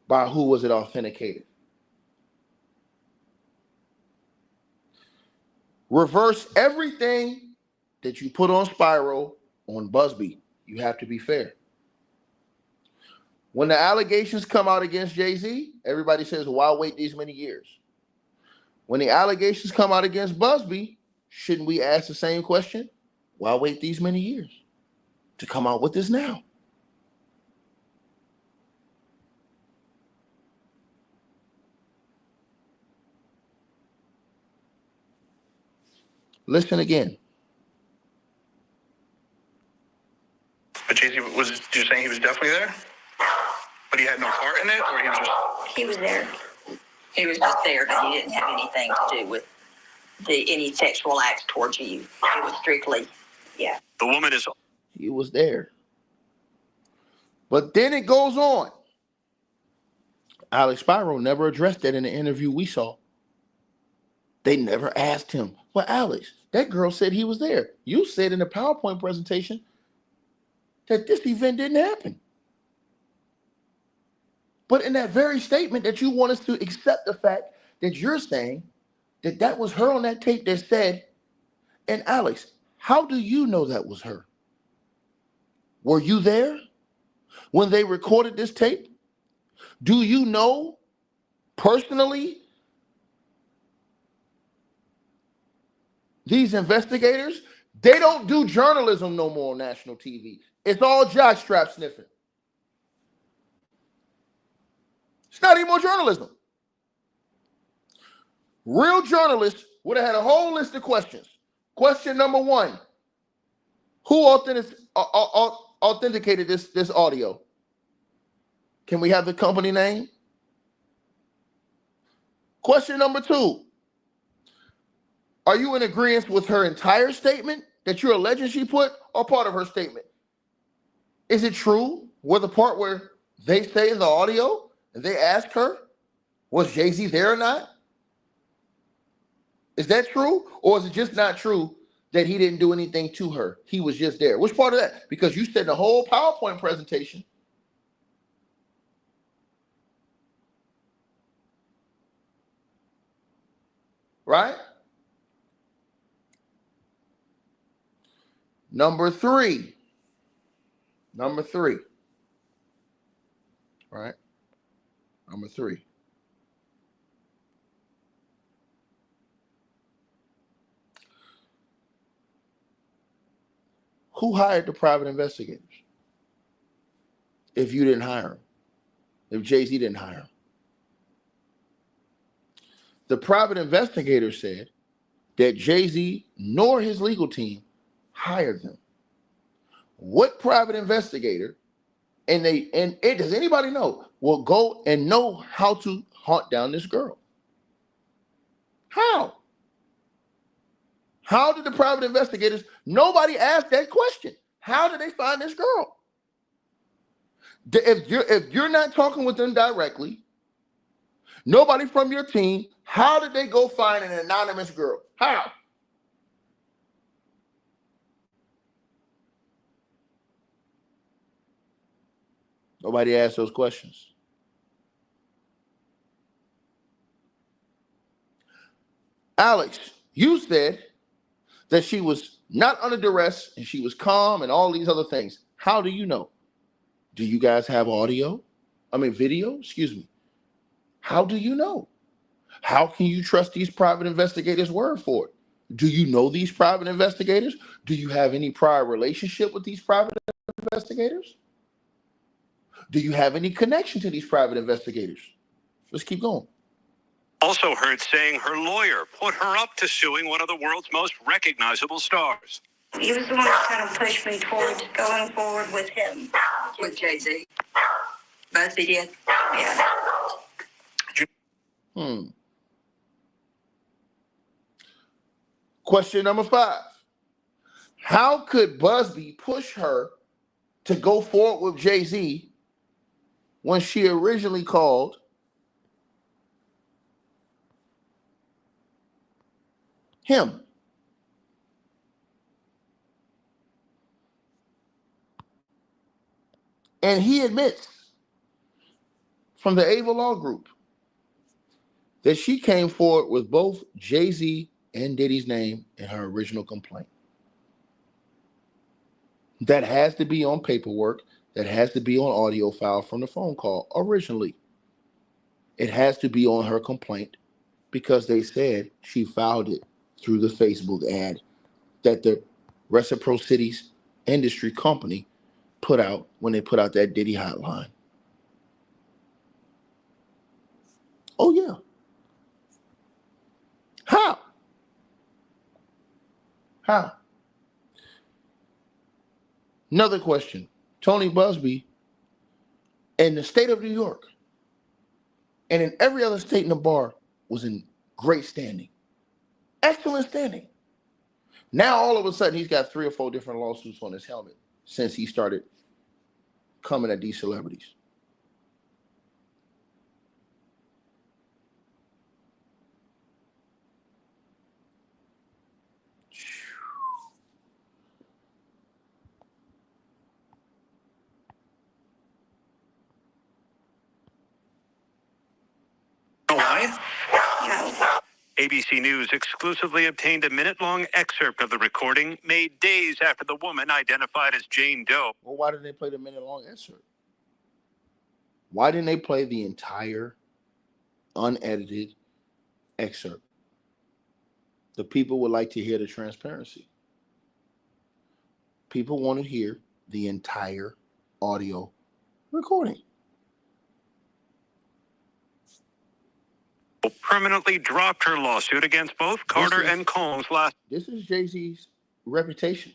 By who was it authenticated? Reverse everything that you put on Spiro on Buzbee. You have to be fair. When the allegations come out against Jay-Z, everybody says, why wait these many years? When the allegations come out against Buzbee, shouldn't we ask the same question? Why wait these many years to come out with this now? Listen again. But Jay-Z was you saying he was definitely there? But he had no part in it, or he was just... He was there. He was just there, but he didn't have anything to do with any sexual acts towards you. It was strictly, yeah. The woman is... He was there. But then it goes on. Alex Spiro never addressed that in the interview we saw. They never asked him, well, Alex, that girl said he was there. You said in the PowerPoint presentation that this event didn't happen. But in that very statement that you want us to accept the fact that you're saying that that was her on that tape that said, and Alex, how do you know that was her? Were you there when they recorded this tape? Do you know personally these investigators? They don't do journalism no more on national TV. It's all jockstrap sniffing. It's not even more journalism. Real journalists would have had a whole list of questions. Question number one, who authenticated this audio? Can we have the company name? Question number two, are you in agreement with her entire statement that you're alleging she put, or part of her statement? Is it true where the part where they say in the audio and they ask her, was Jay-Z there or not? Is that true? Or is it just not true that he didn't do anything to her? He was just there. Which part of that? Because you said the whole PowerPoint presentation. Right? Number three. Right? Number three. Who hired the private investigators? If you didn't hire them. If Jay-Z didn't hire them. The private investigator said that Jay-Z nor his legal team hired them. What private investigator, does anybody know, will go and know how to hunt down this girl? How? How did the private investigators, nobody asked that question. How did they find this girl? If you're not talking with them directly, nobody from your team, how did they go find an anonymous girl? How? Nobody asked those questions. Alex, you said that she was not under duress and she was calm and all these other things. How do you know? Do you guys have video? Excuse me. How do you know? How can you trust these private investigators' word for it? Do you know these private investigators? Do you have any prior relationship with these private investigators? Do you have any connection to these private investigators? Let's keep going. Also heard saying her lawyer put her up to suing one of the world's most recognizable stars. He was the one that kind of pushed me towards going forward with him. With Jay-Z. Buzbee did. Yeah. Question number 5. How could Buzbee push her to go forward with Jay-Z when she originally called Him. And he admits from the Ava Law Group that she came forward with both Jay-Z and Diddy's name in her original complaint. That has to be on paperwork. That has to be on audio file from the phone call originally. It has to be on her complaint because they said she filed it through the Facebook ad that the Reciprocities Industry Company put out when they put out that Diddy hotline. Oh, yeah. How? How? Another question. Tony Buzbee in the state of New York and in every other state in the bar was in great standing. Excellent standing. Now, all of a sudden, he's got 3 or 4 different lawsuits on his helmet since he started coming at these celebrities. Why? No. ABC News exclusively obtained a minute-long excerpt of the recording made days after the woman identified as Jane Doe. Well, why didn't they play the minute-long excerpt? Why didn't they play the entire unedited excerpt? The people would like to hear the transparency. People want to hear the entire audio recording. Permanently dropped her lawsuit against both Carter and Combs last. This is Jay-Z's reputation.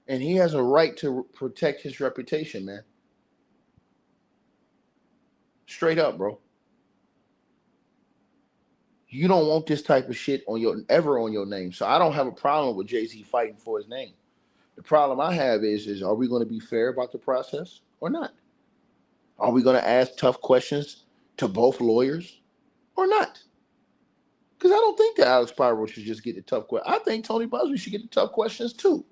And he has a right to protect his reputation, man. Straight up, bro. You don't want this type of shit ever on your name. So I don't have a problem with Jay-Z fighting for his name. The problem I have is are we going to be fair about the process or not? Are we going to ask tough questions to both lawyers or not? Because I don't think that Alex Spiro should just get the tough questions. I think Tony Buzbee should get the tough questions too.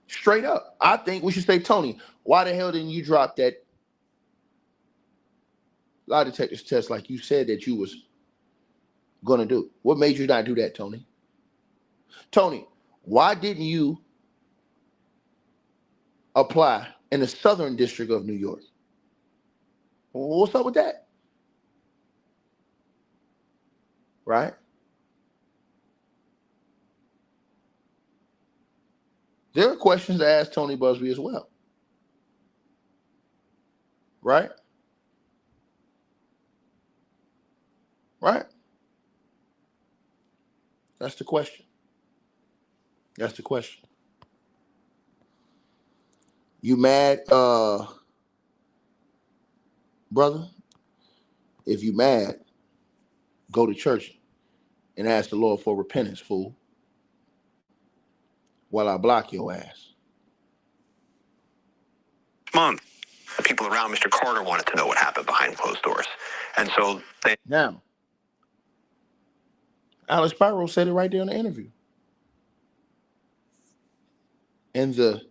Straight up. I think we should say, Tony, why the hell didn't you drop that lie detector test like you said that you was going to do? What made you not do that, Tony? Tony, why didn't you apply in the Southern District of New York? What's up with that? Right? There are questions to ask Tony Buzbee as well. Right? Right? That's the question. That's the question. You mad, brother? If you mad, go to church and ask the Lord for repentance, fool, while I block your ass. Month. The people around Mr. Carter wanted to know what happened behind closed doors. And so they... Now, Alex Spiro said it right there in the interview. In the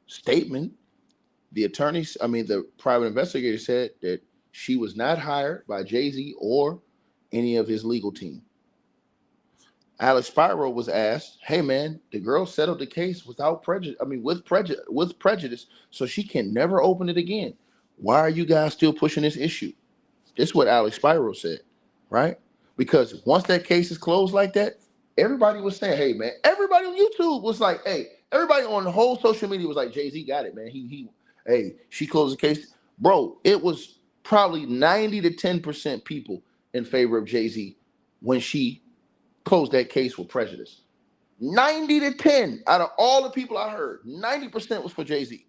statement, the private investigator said that she was not hired by Jay-Z or any of his legal team. Alex Spiro was asked, hey man, the girl settled the case without prejudice. With prejudice, so she can never open it again. Why are you guys still pushing this issue? This is what Alex Spiro said, right? Because once that case is closed like that, everybody was saying, hey man, everybody on YouTube was like, hey, everybody on the whole social media was like, Jay-Z got it, man. Hey, she closed the case. Bro, it was probably 90 to 10% people in favor of Jay-Z when she closed that case with prejudice. 90 to 10 out of all the people I heard, 90% was for Jay-Z.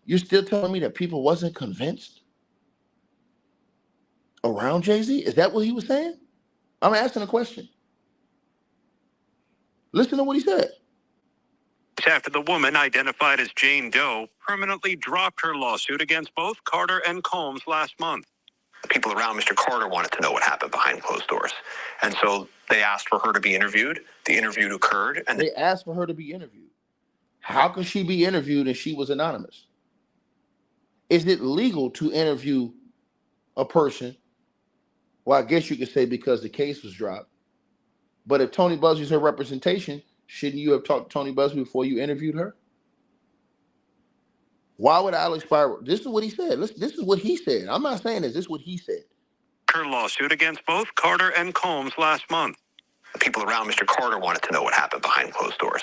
You're still telling me that people wasn't convinced around Jay-Z? Is that what he was saying? I'm asking a question. Listen to what he said. After the woman identified as Jane Doe permanently dropped her lawsuit against both Carter and Combs last month. The people around Mr. Carter wanted to know what happened behind closed doors. And so they asked for her to be interviewed. The interview occurred. And they asked for her to be interviewed. How could she be interviewed if she was anonymous? Is it legal to interview a person? Well, I guess you could say because the case was dropped. But if Tony Buzbee's her representation, shouldn't you have talked to Tony Buzbee before you interviewed her? Why would Alex Spiro? This is what he said. This is what he said. I'm not saying this. This is what he said. Her lawsuit against both Carter and Combs last month. The people around Mr. Carter wanted to know what happened behind closed doors.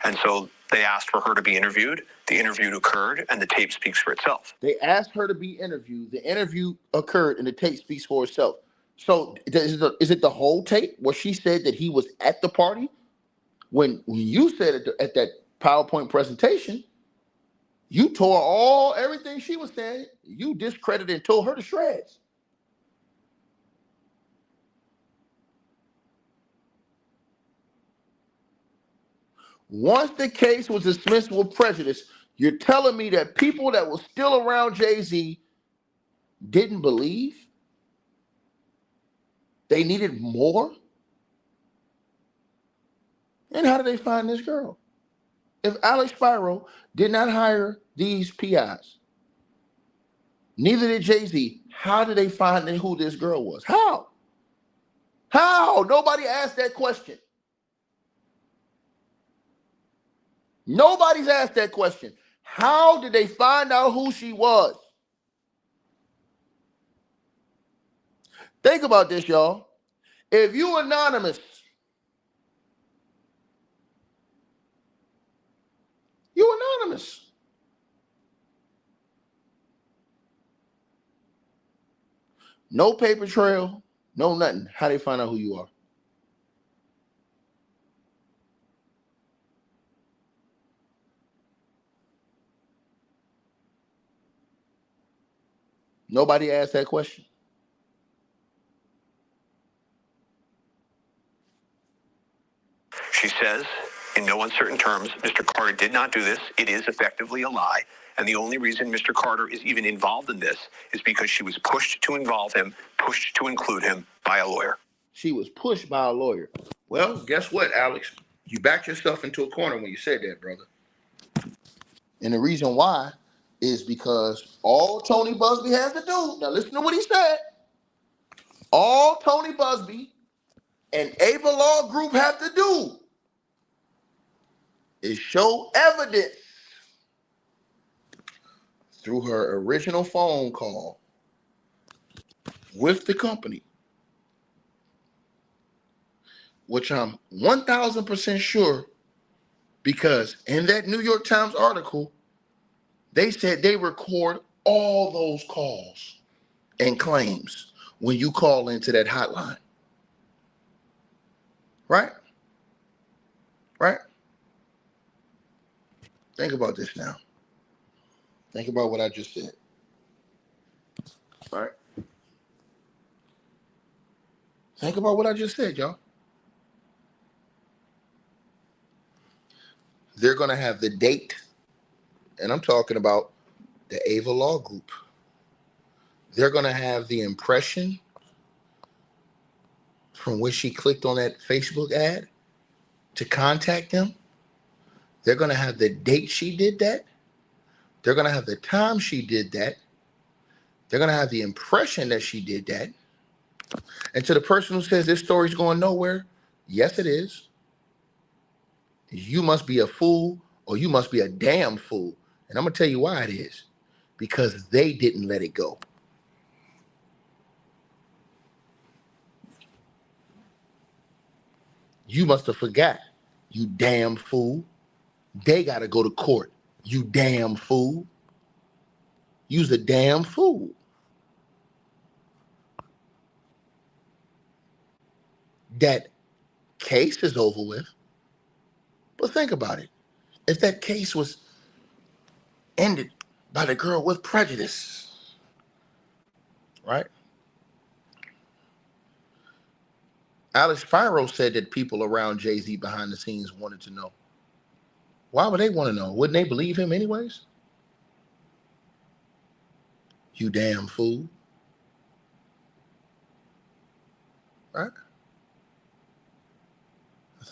And so they asked for her to be interviewed. The interview occurred, and the tape speaks for itself. They asked her to be interviewed. The interview occurred, and the tape speaks for itself. So is it the whole tape where she said that he was at the party? When you said at that PowerPoint presentation, you tore everything she was saying. You discredited and tore her to shreds. Once the case was dismissed with prejudice, you're telling me that people that were still around Jay-Z didn't believe? They needed more? And how did they find this girl? If Alex Spiro did not hire these PIs, neither did Jay-Z, how did they find who this girl was? How? How? Nobody asked that question. Nobody's asked that question. How did they find out who she was? Think about this, y'all. If you anonymous, you anonymous. No paper trail, no nothing. How they find out who you are? Nobody asked that question. She says, in no uncertain terms, Mr. Carter did not do this. It is effectively a lie. And the only reason Mr. Carter is even involved in this is because she was pushed to involve him, pushed to include him by a lawyer. She was pushed by a lawyer. Well, guess what, Alex? You backed yourself into a corner when you said that, brother. And the reason why is because all Tony Buzbee has to do, now listen to what he said. All Tony Buzbee and Ava Law Group have to do is show evidence through her original phone call with the company, which I'm 1,000% sure, because in that New York Times article, they said they record all those calls and claims when you call into that hotline. Right? Right? Think about this now. Think about what I just said. All right? Think about what I just said, y'all. They're going to have the date, and I'm talking about the Ava Law Group. They're going to have the impression from which she clicked on that Facebook ad to contact them. They're going to have the date she did that. They're going to have the time she did that. They're going to have the impression that she did that. And to the person who says this story's going nowhere, yes, it is. You must be a fool, or you must be a damn fool. And I'm going to tell you why it is. Because they didn't let it go. You must have forgot, you damn fool. They got to go to court, you damn fool. You's a damn fool. That case is over with. But think about it. If that case was ended by the girl with prejudice, right? Alex Spiro said that people around Jay-Z behind the scenes wanted to know. Why would they want to know? Wouldn't they believe him anyways? You damn fool.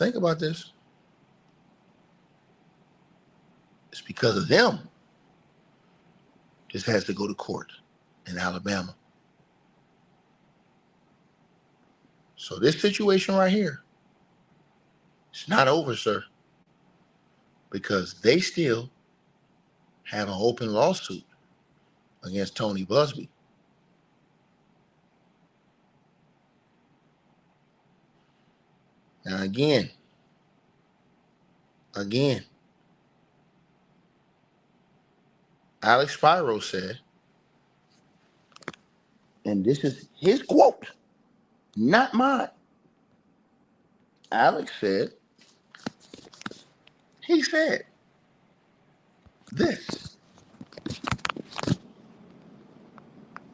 think about this. It's because of them. This has to go to court in Alabama. So this situation right here, it's not over, sir, because they still have an open lawsuit against Tony Buzbee. Now again, Alex Spiro said, and this is his quote, not mine. Alex said, he said this.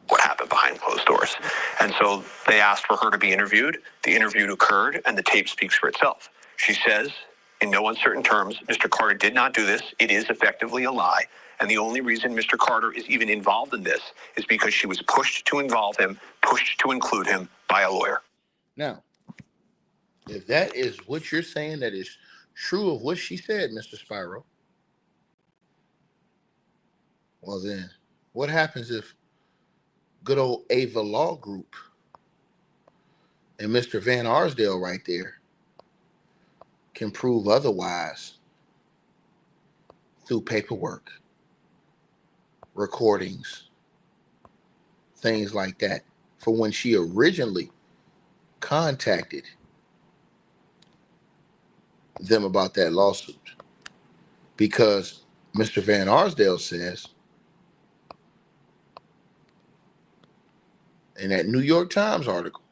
What happened behind closed doors. And so they asked for her to be interviewed. The interview occurred, and the tape speaks for itself. She says, in no uncertain terms, Mr. Carter did not do this. It is effectively a lie. And the only reason Mr. Carter is even involved in this is because she was pushed to involve him, pushed to include him by a lawyer. Now, if that is what you're saying, that is true of what she said, Mr. Spiro, well then, what happens if good old Ava Law Group and Mr. Van Arsdale right there can prove otherwise through paperwork, recordings, things like that, for when she originally contacted them about that lawsuit? Because Mr. Van Arsdale says in that New York Times article,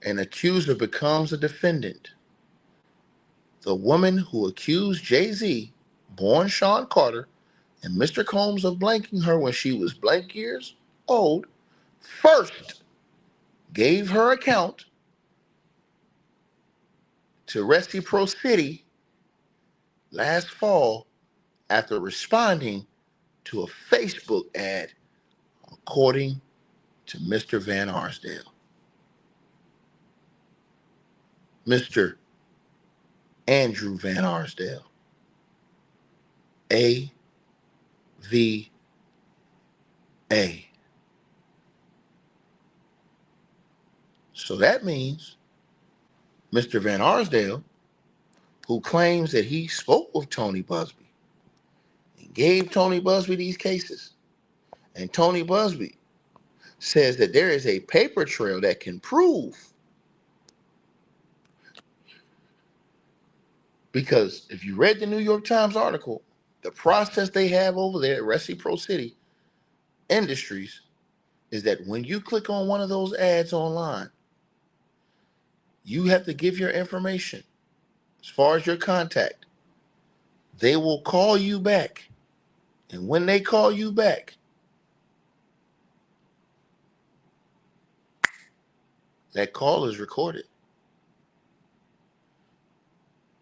an accuser becomes a defendant. The woman who accused Jay-Z, born Sean Carter, and Mr. Combs of blanking her when she was blank years old, first gave her account to Pro City last fall after responding to a Facebook ad, according to Mr. Van Arsdale. Mr. Andrew Van Arsdale, AVA. So that means Mr. Van Arsdale, who claims that he spoke with Tony Buzbee and gave Tony Buzbee these cases, and Tony Buzbee says that there is a paper trail that can prove, because if you read the New York Times article, the process they have over there at Pro City Industries is that when you click on one of those ads online, you have to give your information as far as your contact. They will call you back. And when they call you back, that call is recorded.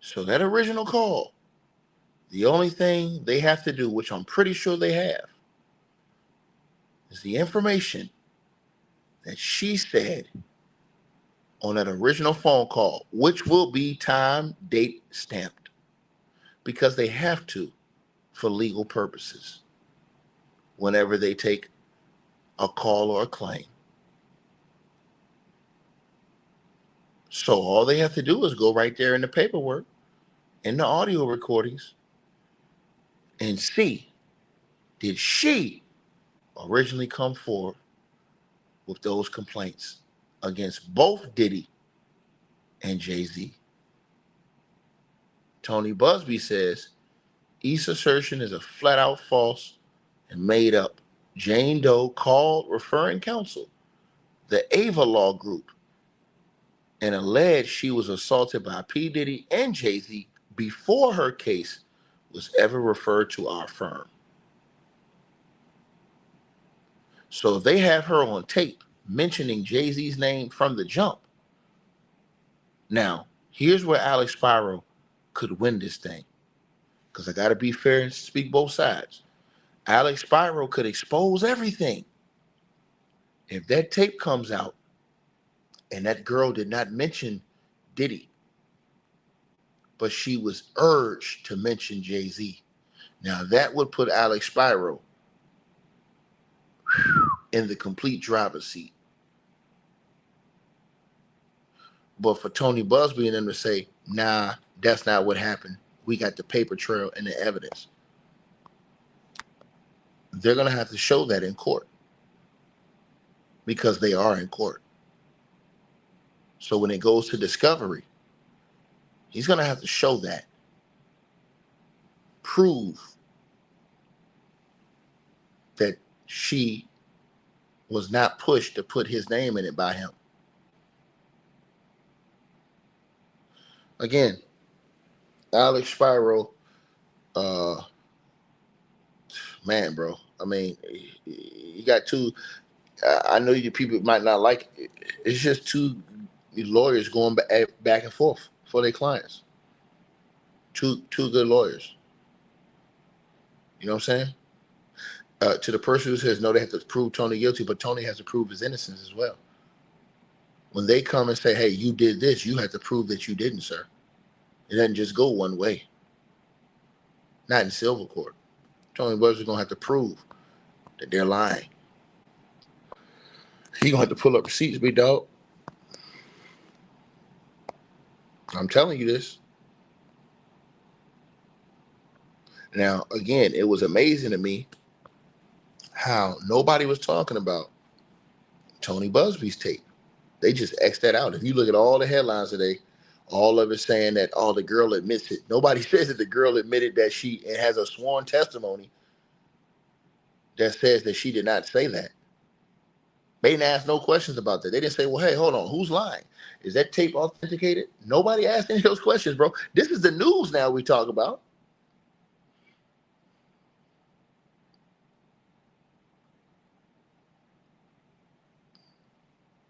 So that original call, the only thing they have to do, which I'm pretty sure they have, is the information that she said on that original phone call, which will be time, date stamped, because they have to for legal purposes whenever they take a call or a claim. So all they have to do is go right there in the paperwork, in the audio recordings, and see, did she originally come forward with those complaints against both Diddy and Jay-Z? Tony Buzbee says East's assertion is a flat-out false and made up. Jane Doe called referring counsel, the Ava Law Group, and alleged she was assaulted by P. Diddy and Jay-Z before her case was ever referred to our firm. So they have her on tape mentioning Jay-Z's name from the jump. Now, here's where Alex Spiro could win this thing, because I got to be fair and speak both sides. Alex Spiro could expose everything. If that tape comes out and that girl did not mention Diddy. But she was urged to mention Jay-Z. Now that would put Alex Spiro in the complete driver's seat. But for Tony Buzbee and them to say, nah, that's not what happened. We got the paper trail and the evidence. They're going to have to show that in court. Because they are in court. So when it goes to discovery, he's going to have to show that. Prove that she was not pushed to put his name in it by him. Again, Alex Spiro, man, bro. I mean, you got two. I know you people might not like it. It's just two lawyers going back and forth for their clients. Two good lawyers. You know what I'm saying? To the person who says no, they have to prove Tony guilty, but Tony has to prove his innocence as well. When they come and say, hey, you did this, you have to prove that you didn't, sir. It doesn't just go one way. Not in civil court. Tony Buzbee is going to have to prove that they're lying. He's going to have to pull up receipts, big dog. I'm telling you this. Now, again, it was amazing to me how nobody was talking about Tony Buzbee's tape. They just X'd that out. If you look at all the headlines today, all of it saying that, oh, the girl admits it. Nobody says that the girl admitted that she has a sworn testimony that says that she did not say that. They didn't ask no questions about that. They didn't say, well, hey, hold on, who's lying? Is that tape authenticated? Nobody asked any of those questions, bro. This is the news now we talk about.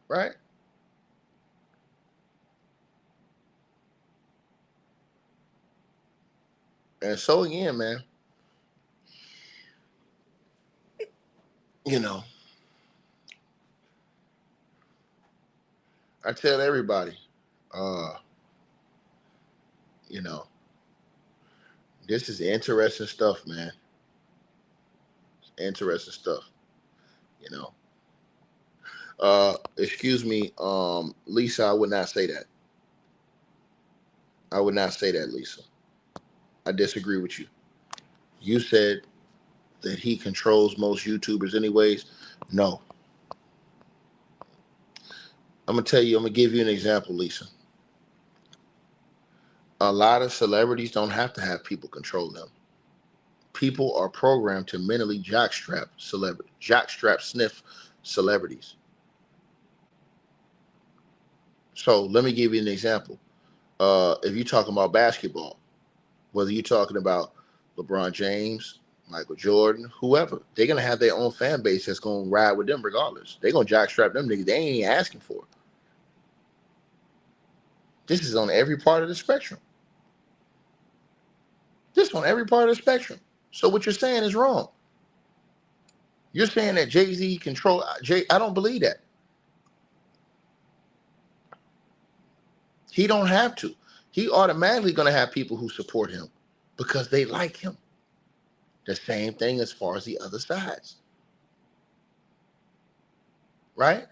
Right? And so again, man, you know, I tell everybody, you know, this is interesting stuff, man. It's interesting stuff, you know. Excuse me, Lisa, I would not say that. I would not say that, Lisa. I disagree with you. You said that he controls most YouTubers anyways. No. I'm going to give you an example, Lisa. A lot of celebrities don't have to have people control them. People are programmed to mentally jockstrap sniff celebrities. So let me give you an example. If you're talking about basketball, whether you're talking about LeBron James, Michael Jordan, whoever, they're going to have their own fan base that's going to ride with them regardless. They're going to jockstrap them niggas. They ain't even asking for it. This is on every part of the spectrum. This is on every part of the spectrum. So what you're saying is wrong. You're saying that Jay-Z control I don't believe that. He don't have to. He automatically going to have people who support him because they like him. The same thing as far as the other sides. Right?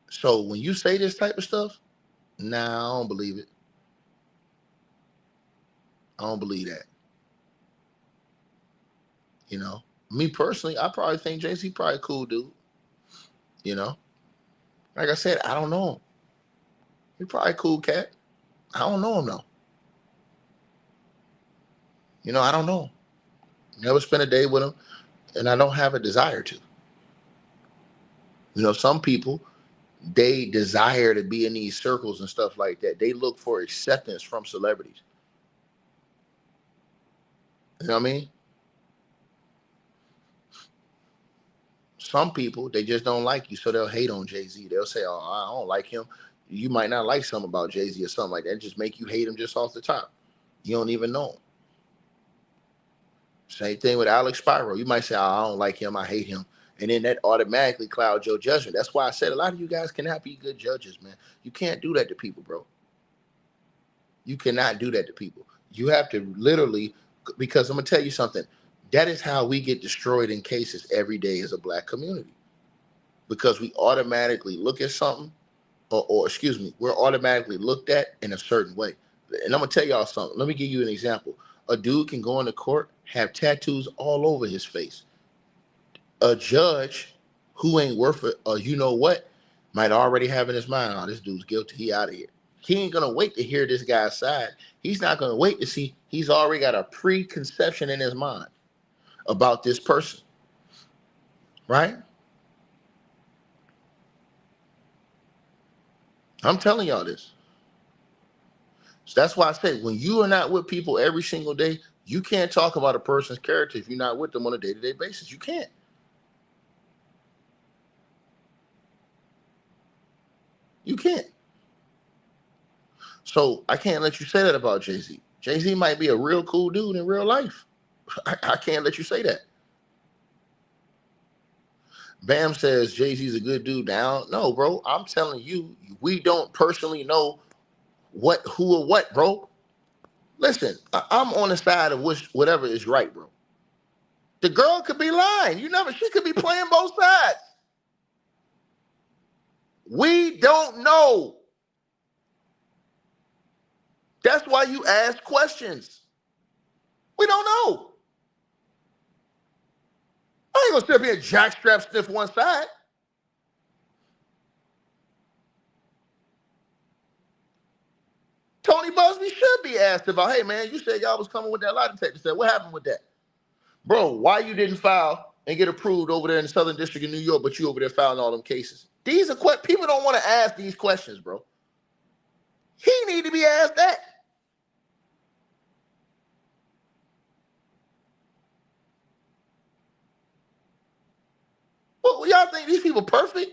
So when you say this type of stuff, nah, I don't believe it. I don't believe that. You know, me personally, I probably think Jay-Z probably a cool dude. You know, like I said, I don't know him. He probably a cool cat. I don't know him though. You know, I don't know him. Never spent a day with him, and I don't have a desire to. You know, some people, they desire to be in these circles and stuff like that. They look for acceptance from celebrities. You know what I mean? Some people, they just don't like you, so they'll hate on Jay-Z. They'll say, oh, I don't like him. You might not like something about Jay-Z or something like that. Just make you hate him just off the top. You don't even know him. Same thing with Alex Spiro. You might say, oh, I don't like him. I hate him. And then that automatically clouds your judgment. That's why I said a lot of you guys cannot be good judges, man. You can't do that to people, bro. You cannot do that to people. You have to literally, because I'm going to tell you something. That is how we get destroyed in cases every day as a black community. Because we automatically look at something, or excuse me, we're automatically looked at in a certain way. And I'm going to tell y'all something. Let me give you an example. A dude can go into court, have tattoos all over his face. A judge who ain't worth it, or you know what, might already have in his mind, oh, this dude's guilty, he out of here. He ain't gonna wait to hear this guy's side. He's not gonna wait to see. He's already got a preconception in his mind about this person, right? I'm telling y'all this. So that's why I say, when you are not with people every single day, you can't talk about a person's character if you're not with them on a day-to-day basis. You can't. You can't. So I can't let you say that about Jay-Z. Jay-Z might be a real cool dude in real life. I can't let you say that. Bam says Jay-Z's a good dude now. No, bro. I'm telling you, we don't personally know what, who, or what, bro. Listen, I'm on the side of whatever is right, bro. The girl could be lying. She could be playing both sides. We don't know. That's why you ask questions. We don't know. I ain't gonna sit up here and jackstrap sniff one side. Tony Buzbee should be asked about, hey man, you said y'all was coming with that lie detector test. What happened with that? Bro, why you didn't file and get approved over there in the Southern District of New York, but you over there filing all them cases? These are people don't want to ask these questions, bro. He need to be asked that. Well, y'all think these people perfect?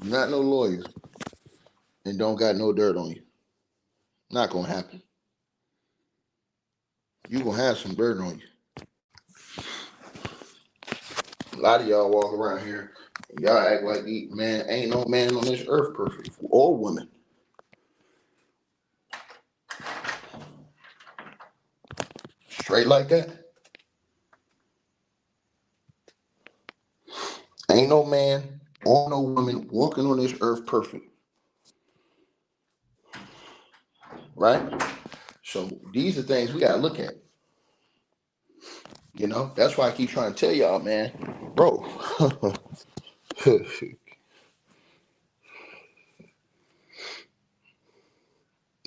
You're not no lawyers and don't got no dirt on you. Not gonna happen. You gonna have some dirt on you. A lot of y'all walk around here, y'all act like, man, ain't no man on this earth perfect, or woman. Straight like that. Ain't no man or no woman walking on this earth perfect. Right? So these are things we gotta look at. You know, that's why I keep trying to tell y'all, man, bro.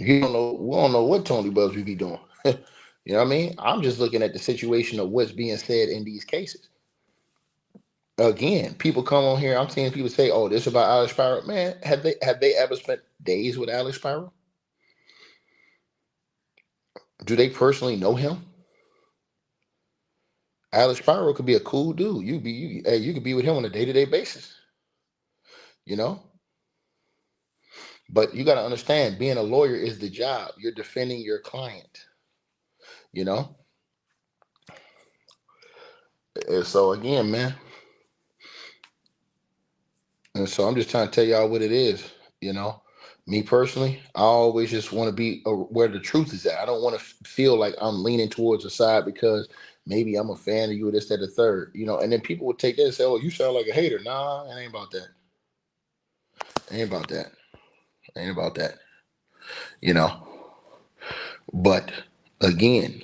We don't know what Tony Buzbee be doing. You know what I mean? I'm just looking at the situation of what's being said in these cases. Again, people come on here. I'm seeing people say, "Oh, this is about Alex Spiro." Man, have they ever spent days with Alex Spiro? Do they personally know him? Alex Spiro could be a cool dude. You could be with him on a day-to-day basis. You know? But you got to understand, being a lawyer is the job. You're defending your client. You know? And so again, man. And so I'm just trying to tell y'all what it is. You know? Me personally, I always just want to be where the truth is at. I don't want to feel like I'm leaning towards a side because maybe I'm a fan of you or this, that, the third. You know? And then people would take that and say, "Oh, you sound like a hater." Nah, it ain't about that. Ain't about that. Ain't about that. You know? But again,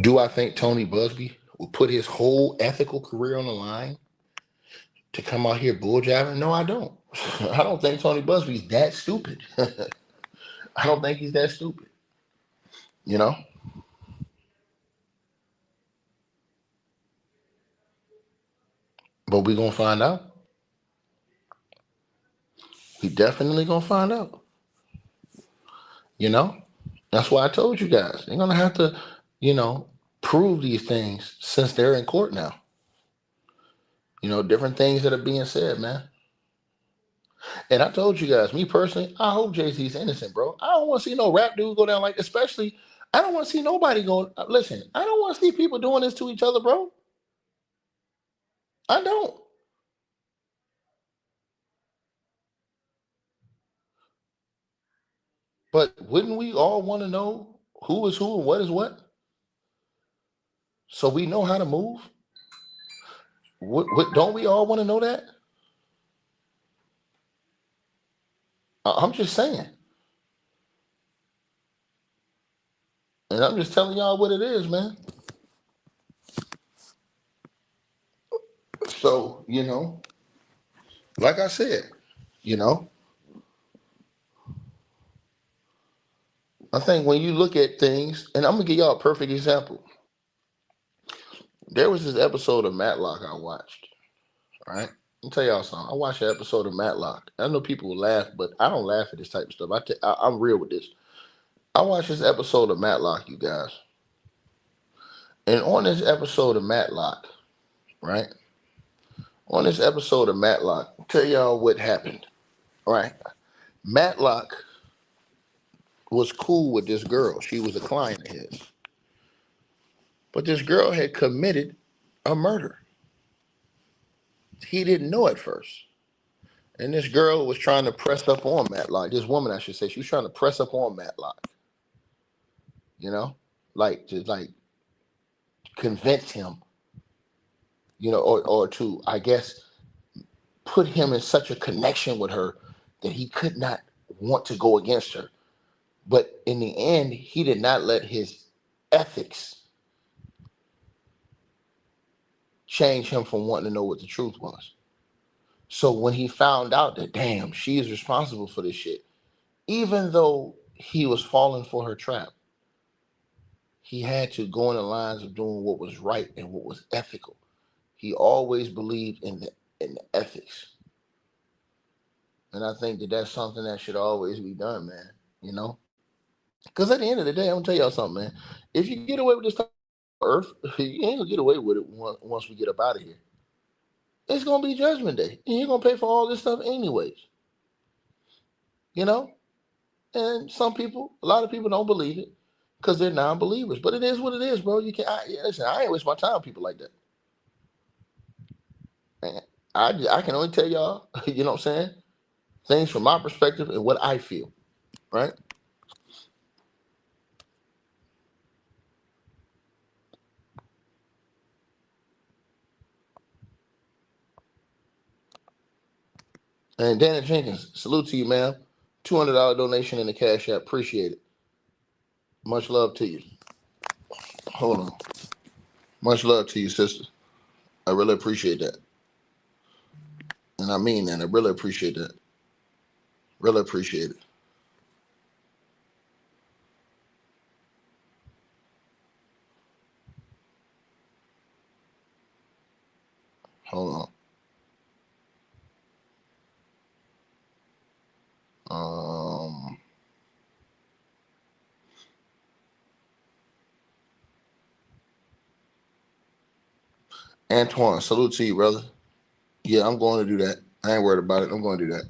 do I think Tony Buzbee will put his whole ethical career on the line to come out here bull jabbing? No, I don't. I don't think Tony Buzbee's that stupid. I don't think he's that stupid. You know? But we gonna find out. We definitely gonna find out. You know? That's why I told you guys. They're gonna have to, prove these things since they're in court now. Different things that are being said, man. And I told you guys, me personally, I hope Jay-Z's innocent, bro. I don't want to see no rap dude go down like, especially, I don't want to see nobody go, listen, I don't want to see people doing this to each other, bro. I don't. But wouldn't we all want to know who is who and what is what? So we know how to move? Don't we all want to know that? I'm just saying. And I'm just telling y'all what it is, man. So, like I said, I think when you look at things, and I'm going to give y'all a perfect example. There was this episode of Matlock I watched, right? I'll tell y'all something. I watched an episode of Matlock. I know people will laugh, but I don't laugh at this type of stuff. I'm real with this. I watched this episode of Matlock, you guys. And on this episode of Matlock, right? On this episode of Matlock, I'll tell y'all what happened, right? Matlock was cool with this girl. She was a client of his. But this girl had committed a murder. He didn't know at first. And this girl was trying to press up on Matlock. This woman, I should say, she was trying to press up on Matlock. To convince him, or to, I guess, put him in such a connection with her that he could not want to go against her. But in the end, he did not let his ethics change him from wanting to know what the truth was. So when he found out that, damn, she is responsible for this shit, even though he was falling for her trap, he had to go in the lines of doing what was right and what was ethical. He always believed in the ethics. And I think that that's something that should always be done, man, Because at the end of the day, I'm going to tell y'all something, man. If you get away with this type of earth, you ain't going to get away with it once we get up out of here. It's going to be Judgment Day. And you're going to pay for all this stuff anyways. And a lot of people don't believe it because they're non-believers. But it is what it is, bro. Listen, I ain't waste my time with people like that. Man, I can only tell y'all, you know what I'm saying, things from my perspective and what I feel, right? And Dana Jenkins, salute to you, ma'am. $200 donation in the Cash App. Appreciate it. Much love to you. Hold on. Much love to you, sister. I really appreciate that. And I mean that. I really appreciate that. Really appreciate it. Hold on. Antoine, salute to you, brother. Yeah, I'm going to do that. I ain't worried about it. I'm going to do that.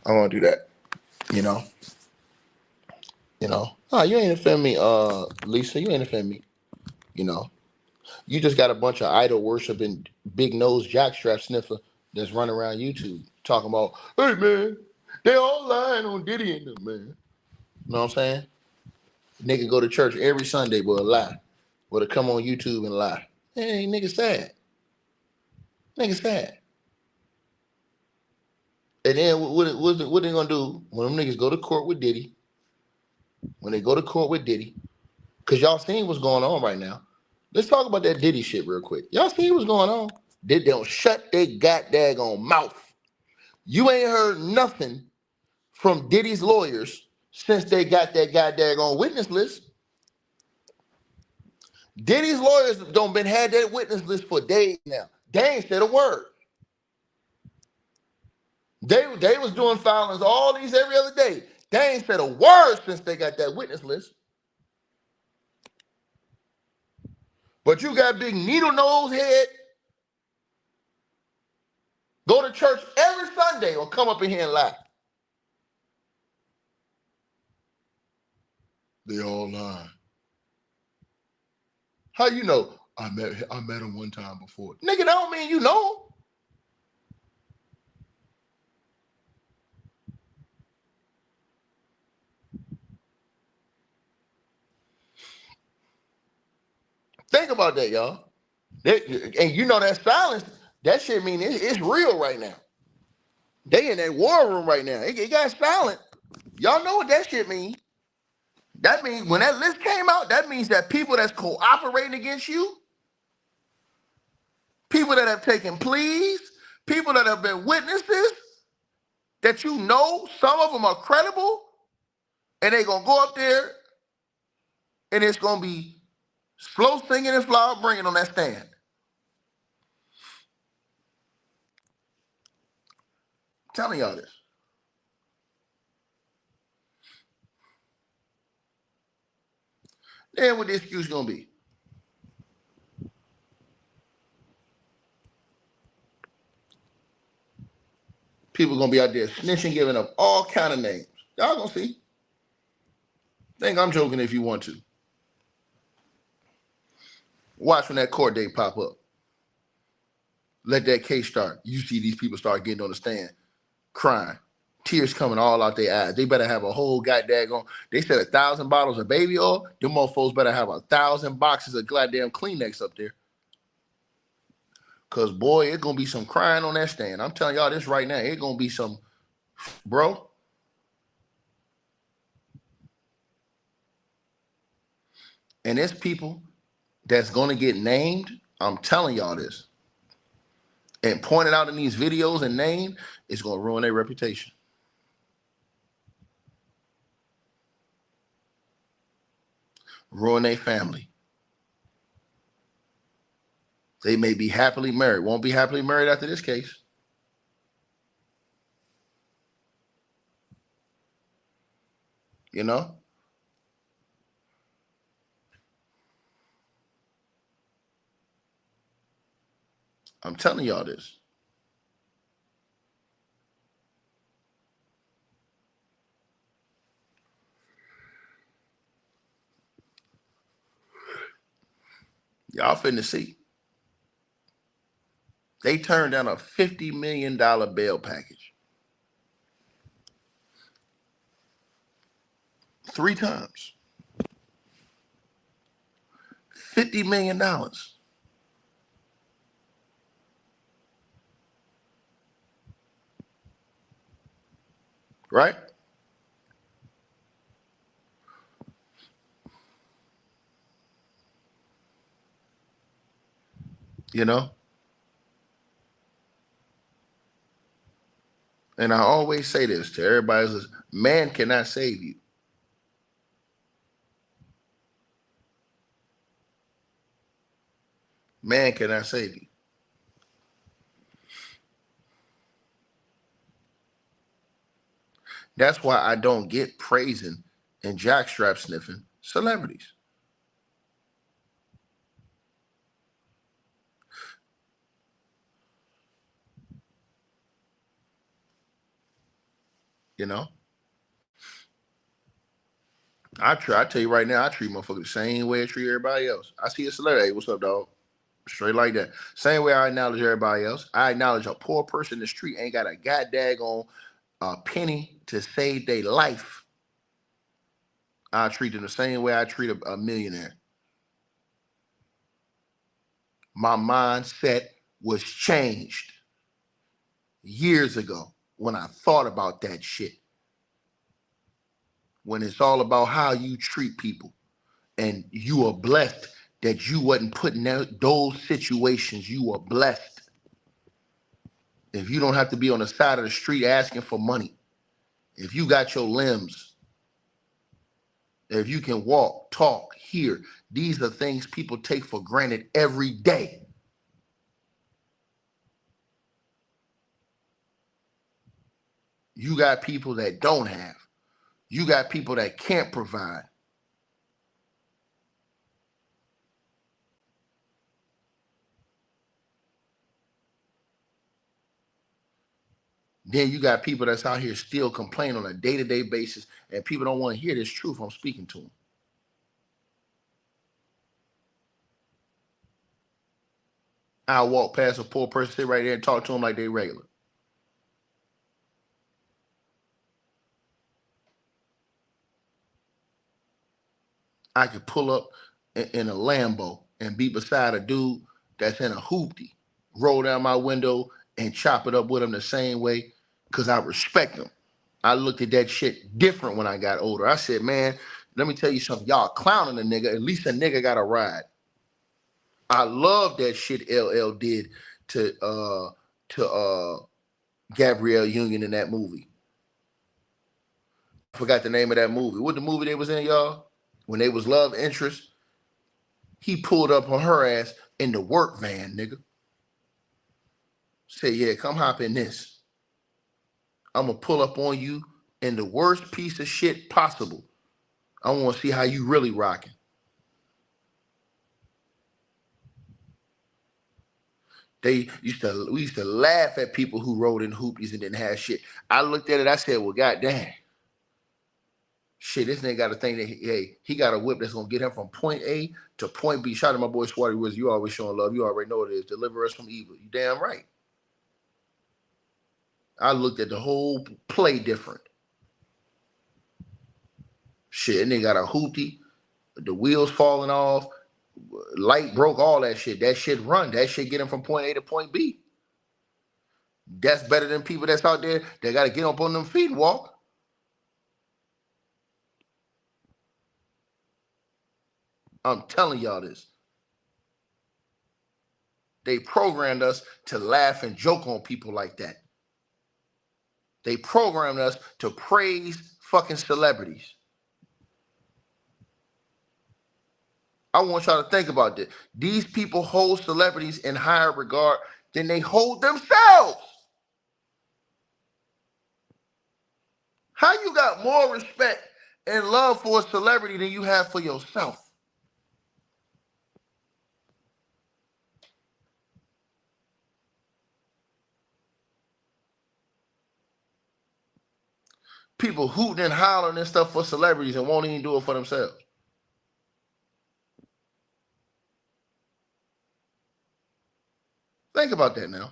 I'm going to do that. Oh, you ain't offend me, Lisa. You ain't offend me. You just got a bunch of idol worshiping big nose jackstrap sniffer that's running around YouTube talking about, hey man, they all lying on Diddy and them, man. You know what I'm saying? Nigga go to church every Sunday, but lie. Or to come on YouTube and lie. Hey, nigga sad. Nigga sad. And then what they gonna do when them niggas go to court with Diddy? When they go to court with Diddy, because y'all seen what's going on right now. Let's talk about that Diddy shit real quick. Y'all see what's going on? They don't shut their goddamn mouth. You ain't heard nothing from Diddy's lawyers since they got that goddamn witness list. Diddy's lawyers don't been had that witness list for days now. They ain't said a word. They was doing filings all these every other day. They ain't said a word since they got that witness list. But you got big needle nose head. Go to church every Sunday or come up in here and lie. They all lying. How you know? I met him one time before. Nigga, that don't mean you know him. Think about that, y'all. And you know that silence, that shit mean it's real right now. They in that war room right now. It got silent. Y'all know what that shit means. That means when that list came out, that means that people that's cooperating against you, people that have taken pleas, people that have been witnesses, that you know, some of them are credible, and they gonna go up there and it's gonna be slow singing and flower bringing on that stand. I'm telling y'all this. Then what the excuse gonna be? People gonna be out there snitching, giving up all kind of names. Y'all gonna see. Think I'm joking if you want to. Watch when that court date pop up. Let that case start. You see these people start getting on the stand, crying, tears coming all out their eyes. They better have a whole goddamn. They said 1,000 bottles of baby oil. Them motherfuckers better have 1,000 boxes of goddamn Kleenex up there. Cause boy, it's gonna be some crying on that stand. I'm telling y'all this right now. It's gonna be some, bro. And there's people that's gonna get named. I'm telling y'all this. And pointed out in these videos and named, it's gonna ruin their reputation. Ruin their family. They may be happily married. Won't be happily married after this case. You know? I'm telling y'all this. Y'all finna see. They turned down a $50 million bail package. 3 times. $50 million. Right? You know? And I always say this to everybody, man cannot save you. Man cannot save you. That's why I don't get praising and jackstrap sniffing celebrities. You know? I tell you right now, I treat motherfuckers the same way I treat everybody else. I see a celebrity, hey, what's up, dog? Straight like that. Same way I acknowledge everybody else. I acknowledge a poor person in the street ain't got a goddamn penny to save their life. I treat them the same way I treat a millionaire. My mindset was changed years ago when I thought about that shit. When it's all about how you treat people, and you are blessed that you wasn't put in those situations. You are blessed. If you don't have to be on the side of the street asking for money, if you got your limbs, if you can walk, talk, hear, these are things people take for granted every day. You got people that don't have. You got people that can't provide. Then you got people that's out here still complaining on a day-to-day basis, and people don't want to hear this truth I'm speaking to them. I'll walk past a poor person, sit right there and talk to them like they regular. I could pull up in a Lambo and be beside a dude that's in a hoopty, roll down my window and chop it up with him the same way because I respect him. I looked at that shit different when I got older. I said, man, let me tell you something. Y'all clowning a nigga. At least a nigga got a ride. I love that shit LL did to Gabrielle Union in that movie. I forgot the name of that movie. What the movie they was in, y'all? When they was love interest, he pulled up on her ass in the work van, nigga. Say, yeah, come hop in this. I'm gonna pull up on you in the worst piece of shit possible. I want to see how you really rocking. We used to laugh at people who rode in hoopies and didn't have shit. I looked at it, I said, well, goddamn. Shit, this nigga got a thing that he got a whip that's gonna get him from point A to point B. Shout out to my boy Swarty Woods. You always showing love. You already know what it is. Deliver us from evil. You damn right. I looked at the whole play different. Shit, and they got a hoopty, the wheels falling off, light broke, all that shit. That shit run. That shit get him from point A to point B. That's better than people that's out there that got to get up on them feet and walk. I'm telling y'all this. They programmed us to laugh and joke on people like that. They programmed us to praise fucking celebrities. I want y'all to think about this. These people hold celebrities in higher regard than they hold themselves. How you got more respect and love for a celebrity than you have for yourself? People hooting and hollering and stuff for celebrities and won't even do it for themselves. Think about that now.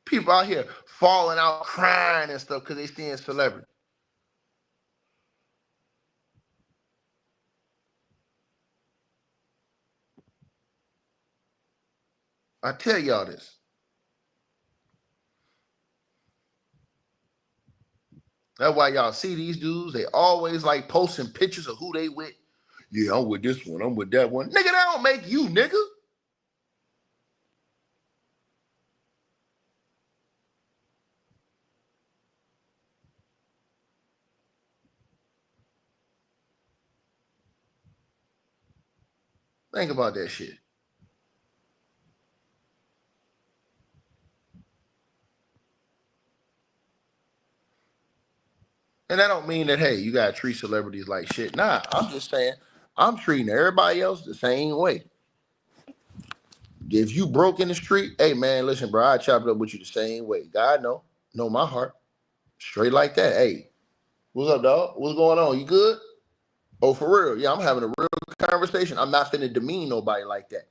People out here falling out, crying and stuff because they seeing celebrities. I tell y'all this. That's why y'all see these dudes, they always like posting pictures of who they with. Yeah, I'm with this one, I'm with that one. Nigga, that don't make you, nigga. Think about that shit. And that don't mean that, hey, you gotta treat celebrities like shit. Nah, I'm just saying, I'm treating everybody else the same way. If you broke in the street, hey man, listen, bro, I chop it up with you the same way. God know my heart. Straight like that. Hey, what's up, dog? What's going on? You good? Oh, for real? Yeah, I'm having a real conversation. I'm not finna demean nobody like that.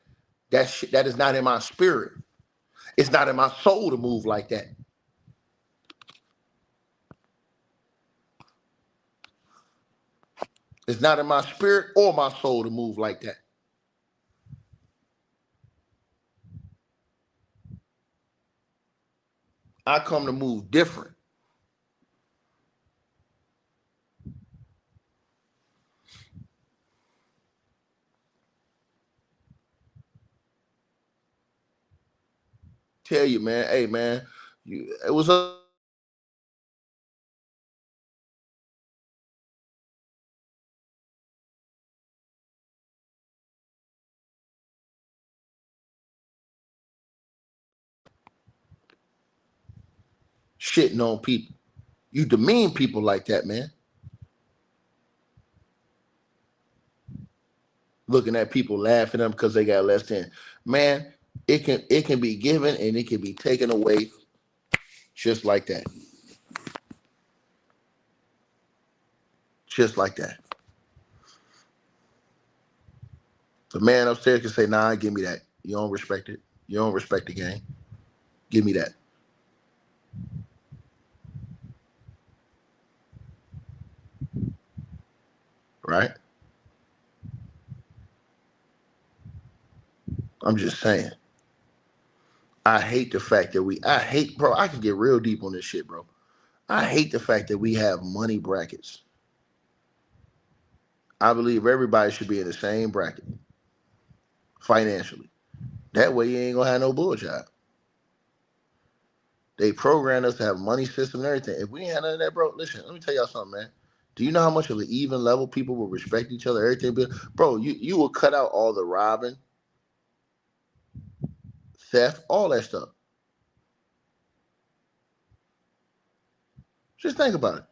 That is not in my spirit. It's not in my soul to move like that. It's not in my spirit or my soul to move like that. I come to move different. tell you, man. Hey, man, it was a shitting on people. You demean people like that, man. Looking at people, laughing at them because they got less than. Man, it can be given and it can be taken away just like that. Just like that. The man upstairs can say, nah, give me that. You don't respect it. You don't respect the game. Give me that. Right? I'm just saying. I hate the fact that bro, I can get real deep on this shit, bro. I hate the fact that we have money brackets. I believe everybody should be in the same bracket financially. That way you ain't gonna have no bull job. They programmed us to have money system and everything. If we ain't had none of that, bro, listen, let me tell y'all something, man. Do you know how much of an even level people will respect each other, everything? Bro, you will cut out all the robbing, theft, all that stuff. Just think about it.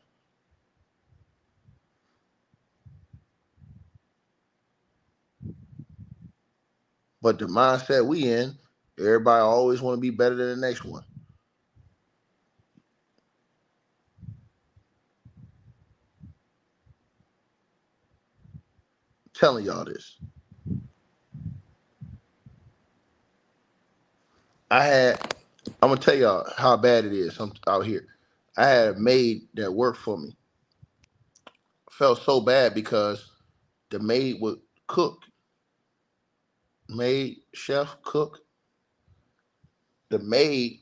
But the mindset we in, everybody always want to be better than the next one. I'm telling y'all this. I'm gonna tell y'all how bad it is out here. I had a maid that worked for me. I felt so bad because the maid would cook. Maid, chef, cook. The maid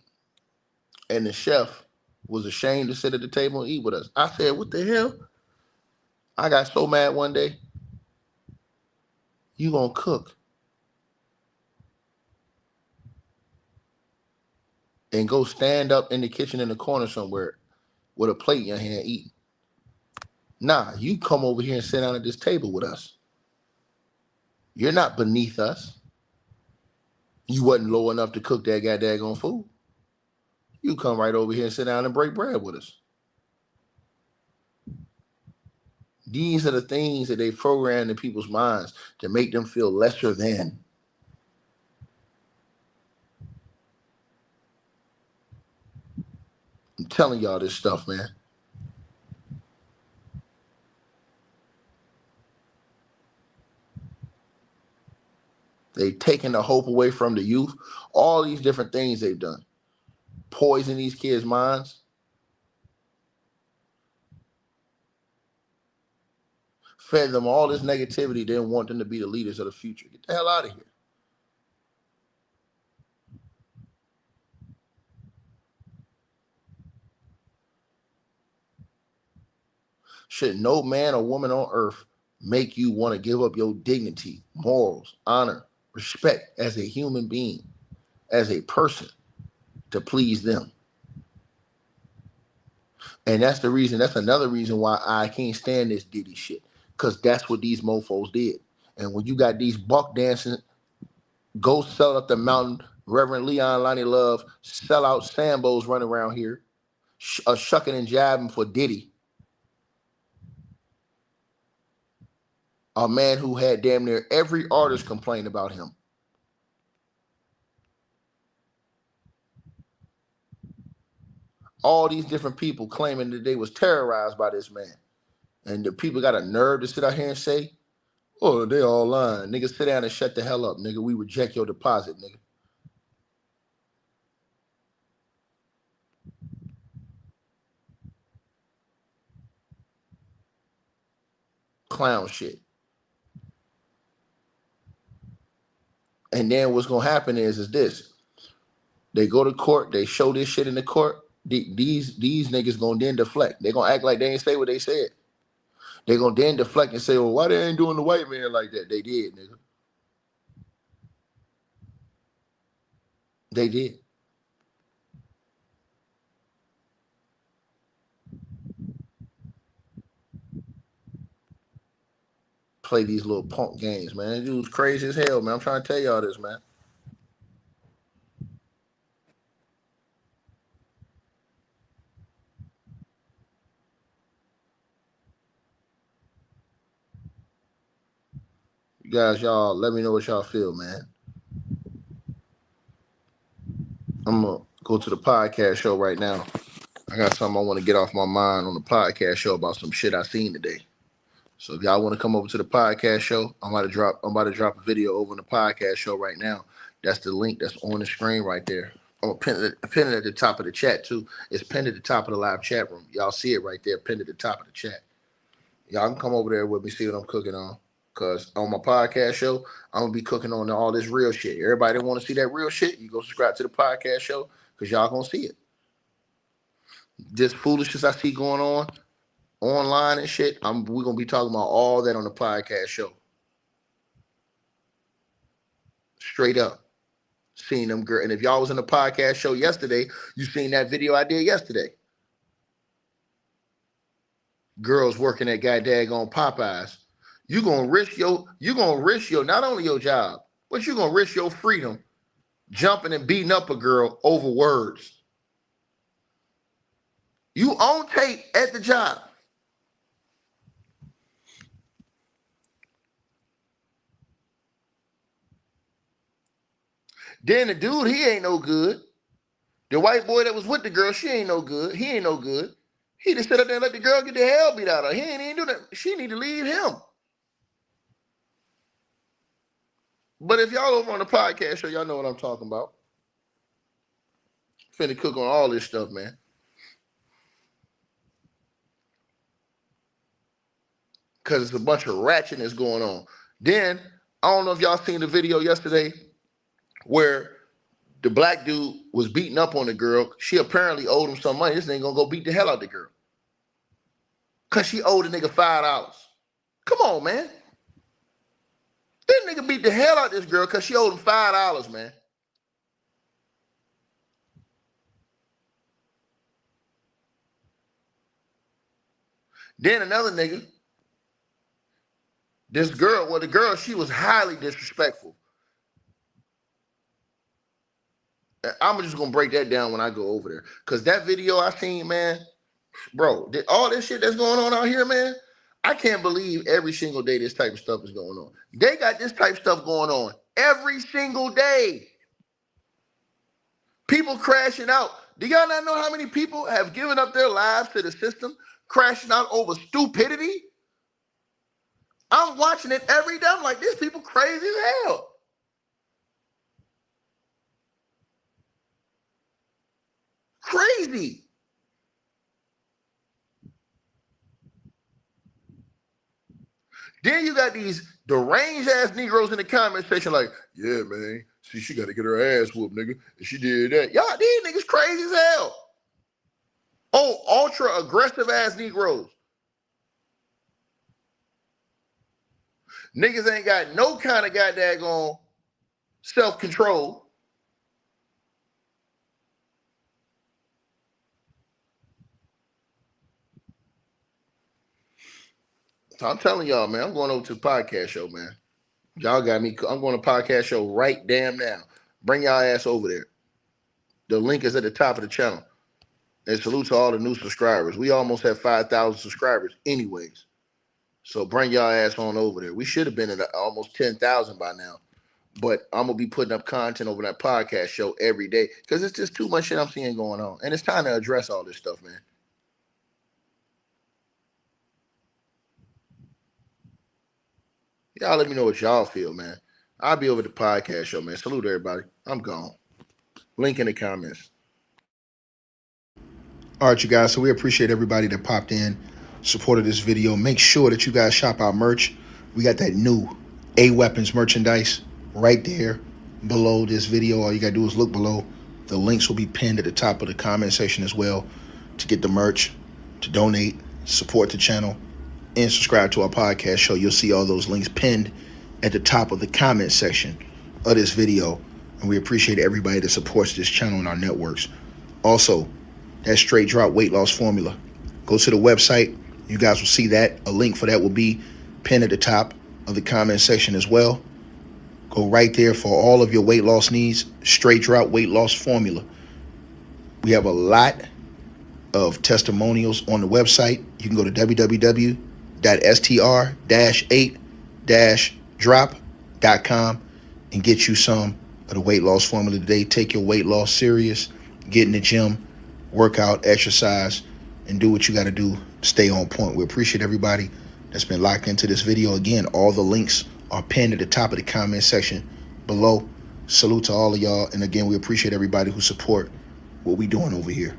and the chef was ashamed to sit at the table and eat with us. I said, what the hell? I got so mad one day. You gonna cook and go stand up in the kitchen in the corner somewhere with a plate in your hand eating. Nah, you come over here and sit down at this table with us. You're not beneath us. You wasn't low enough to cook that goddamn food. You come right over here and sit down and break bread with us. These are the things that they program in people's minds to make them feel lesser than. I'm telling y'all this stuff, man. They've taken the hope away from the youth. All these different things they've done. Poison these kids' minds. Fed them all this negativity, didn't want them to be the leaders of the future. Get the hell out of here. Should no man or woman on earth make you want to give up your dignity, morals, honor, respect as a human being, as a person, to please them? And that's another reason why I can't stand this Diddy shit. Because that's what these mofos did. And when you got these buck dancing, go sell up the mountain, Reverend Leon Lonnie Love, sell out Sambos running around here, shucking and jabbing for Diddy. A man who had damn near every artist complain about him. All these different people claiming that they was terrorized by this man. And the people got a nerve to sit out here and say, oh, they all lying. Nigga, sit down and shut the hell up, nigga. We reject your deposit, nigga. Clown shit. And then what's going to happen is this. They go to court. They show this shit in the court. These niggas going to then deflect. They going to act like they ain't say what they said. They going to then deflect and say, well, why they ain't doing the white man like that? They did, nigga. They did. play these little punk games, man. This dude's crazy as hell, man. I'm trying to tell y'all this, man. You guys, y'all, let me know what y'all feel, man. I'm going to go to the podcast show right now. I got something I want to get off my mind on the podcast show about some shit I seen today. So if y'all want to come over to the podcast show, I'm about to drop a video over on the podcast show right now. That's the link that's on the screen right there. I'm gonna pin it at the top of the chat too. It's pinned at the top of the live chat room. Y'all see it right there, pinned at the top of the chat. Y'all can come over there with me, see what I'm cooking on. Cause on my podcast show, I'm gonna be cooking on all this real shit. Everybody that want to see that real shit, you go subscribe to the podcast show, cause y'all gonna see it. This foolishness I see going on online and shit, we're gonna be talking about all that on the podcast show. Straight up. Seeing them girl. And if y'all was in the podcast show yesterday, you seen that video I did yesterday. Girls working at goddamn Popeyes. You're gonna risk your not only your job, but you're gonna risk your freedom jumping and beating up a girl over words. You on tape at the job. Then the dude, he ain't no good. The white boy that was with the girl, she ain't no good. He ain't no good. He just sit up there and let the girl get the hell beat out of her. He ain't even do that. She need to leave him. But if y'all over on the podcast show, y'all know what I'm talking about. Finna cook on all this stuff, man. Because it's a bunch of ratchetness going on. Then, I don't know if y'all seen the video yesterday where the black dude was beating up on the girl. She apparently owed him some money. This nigga gonna go beat the hell out of the girl. Because she owed the nigga $5. Come on, man. This nigga beat the hell out of this girl because she owed him $5, man. Then another nigga, this girl, the girl, she was highly disrespectful. I'm just going to break that down when I go over there. Because that video I seen, man, bro, all this shit that's going on out here, man, I can't believe every single day this type of stuff is going on. They got this type of stuff going on every single day. People crashing out. Do y'all not know how many people have given up their lives to the system, crashing out over stupidity? I'm watching it every day. I'm like, these people crazy as hell. Crazy. Then you got these deranged ass Negroes in the comment section like, yeah, man, see, she got to get her ass whooped, nigga. And she did that. Y'all, these niggas crazy as hell. Oh, ultra aggressive ass Negroes. Niggas ain't got no kind of goddamn self-control. So I'm telling y'all, man, I'm going over to the podcast show, man. Y'all got me. I'm going to podcast show right damn now. Bring y'all ass over there. The link is at the top of the channel. And salute to all the new subscribers. We almost have 5,000 subscribers anyways. So bring y'all ass on over there. We should have been at almost 10,000 by now. But I'm going to be putting up content over that podcast show every day because it's just too much shit I'm seeing going on. And it's time to address all this stuff, man. Y'all let me know what y'all feel, man. I'll be over the podcast show, man. Salute everybody. I'm gone. Link in the comments. All right, you guys. So we appreciate everybody that popped in, supported this video. Make sure that you guys shop our merch. We got that new A-Weapons merchandise right there below this video. All you got to do is look below. The links will be pinned at the top of the comment section as well to get the merch, to donate, support the channel, and subscribe to our podcast show. You'll see all those links pinned at the top of the comment section of this video. And we appreciate everybody that supports this channel and our networks. Also, that straight drop weight loss formula. Go to the website. You guys will see that. A link for that will be pinned at the top. of the comment section as well. Go right there for all of your weight loss needs. Straight Drought weight loss formula. We have a lot of testimonials on the website. You can go to www.str-8-drop.com and get you some of the weight loss formula today. Take your weight loss serious. Get in the gym, work out, exercise, and do what you got to do to stay on point. We appreciate everybody that's been locked into this video. Again, all the links are pinned at the top of the comment section below. Salute to all of y'all. And again, we appreciate everybody who support what we doing over here.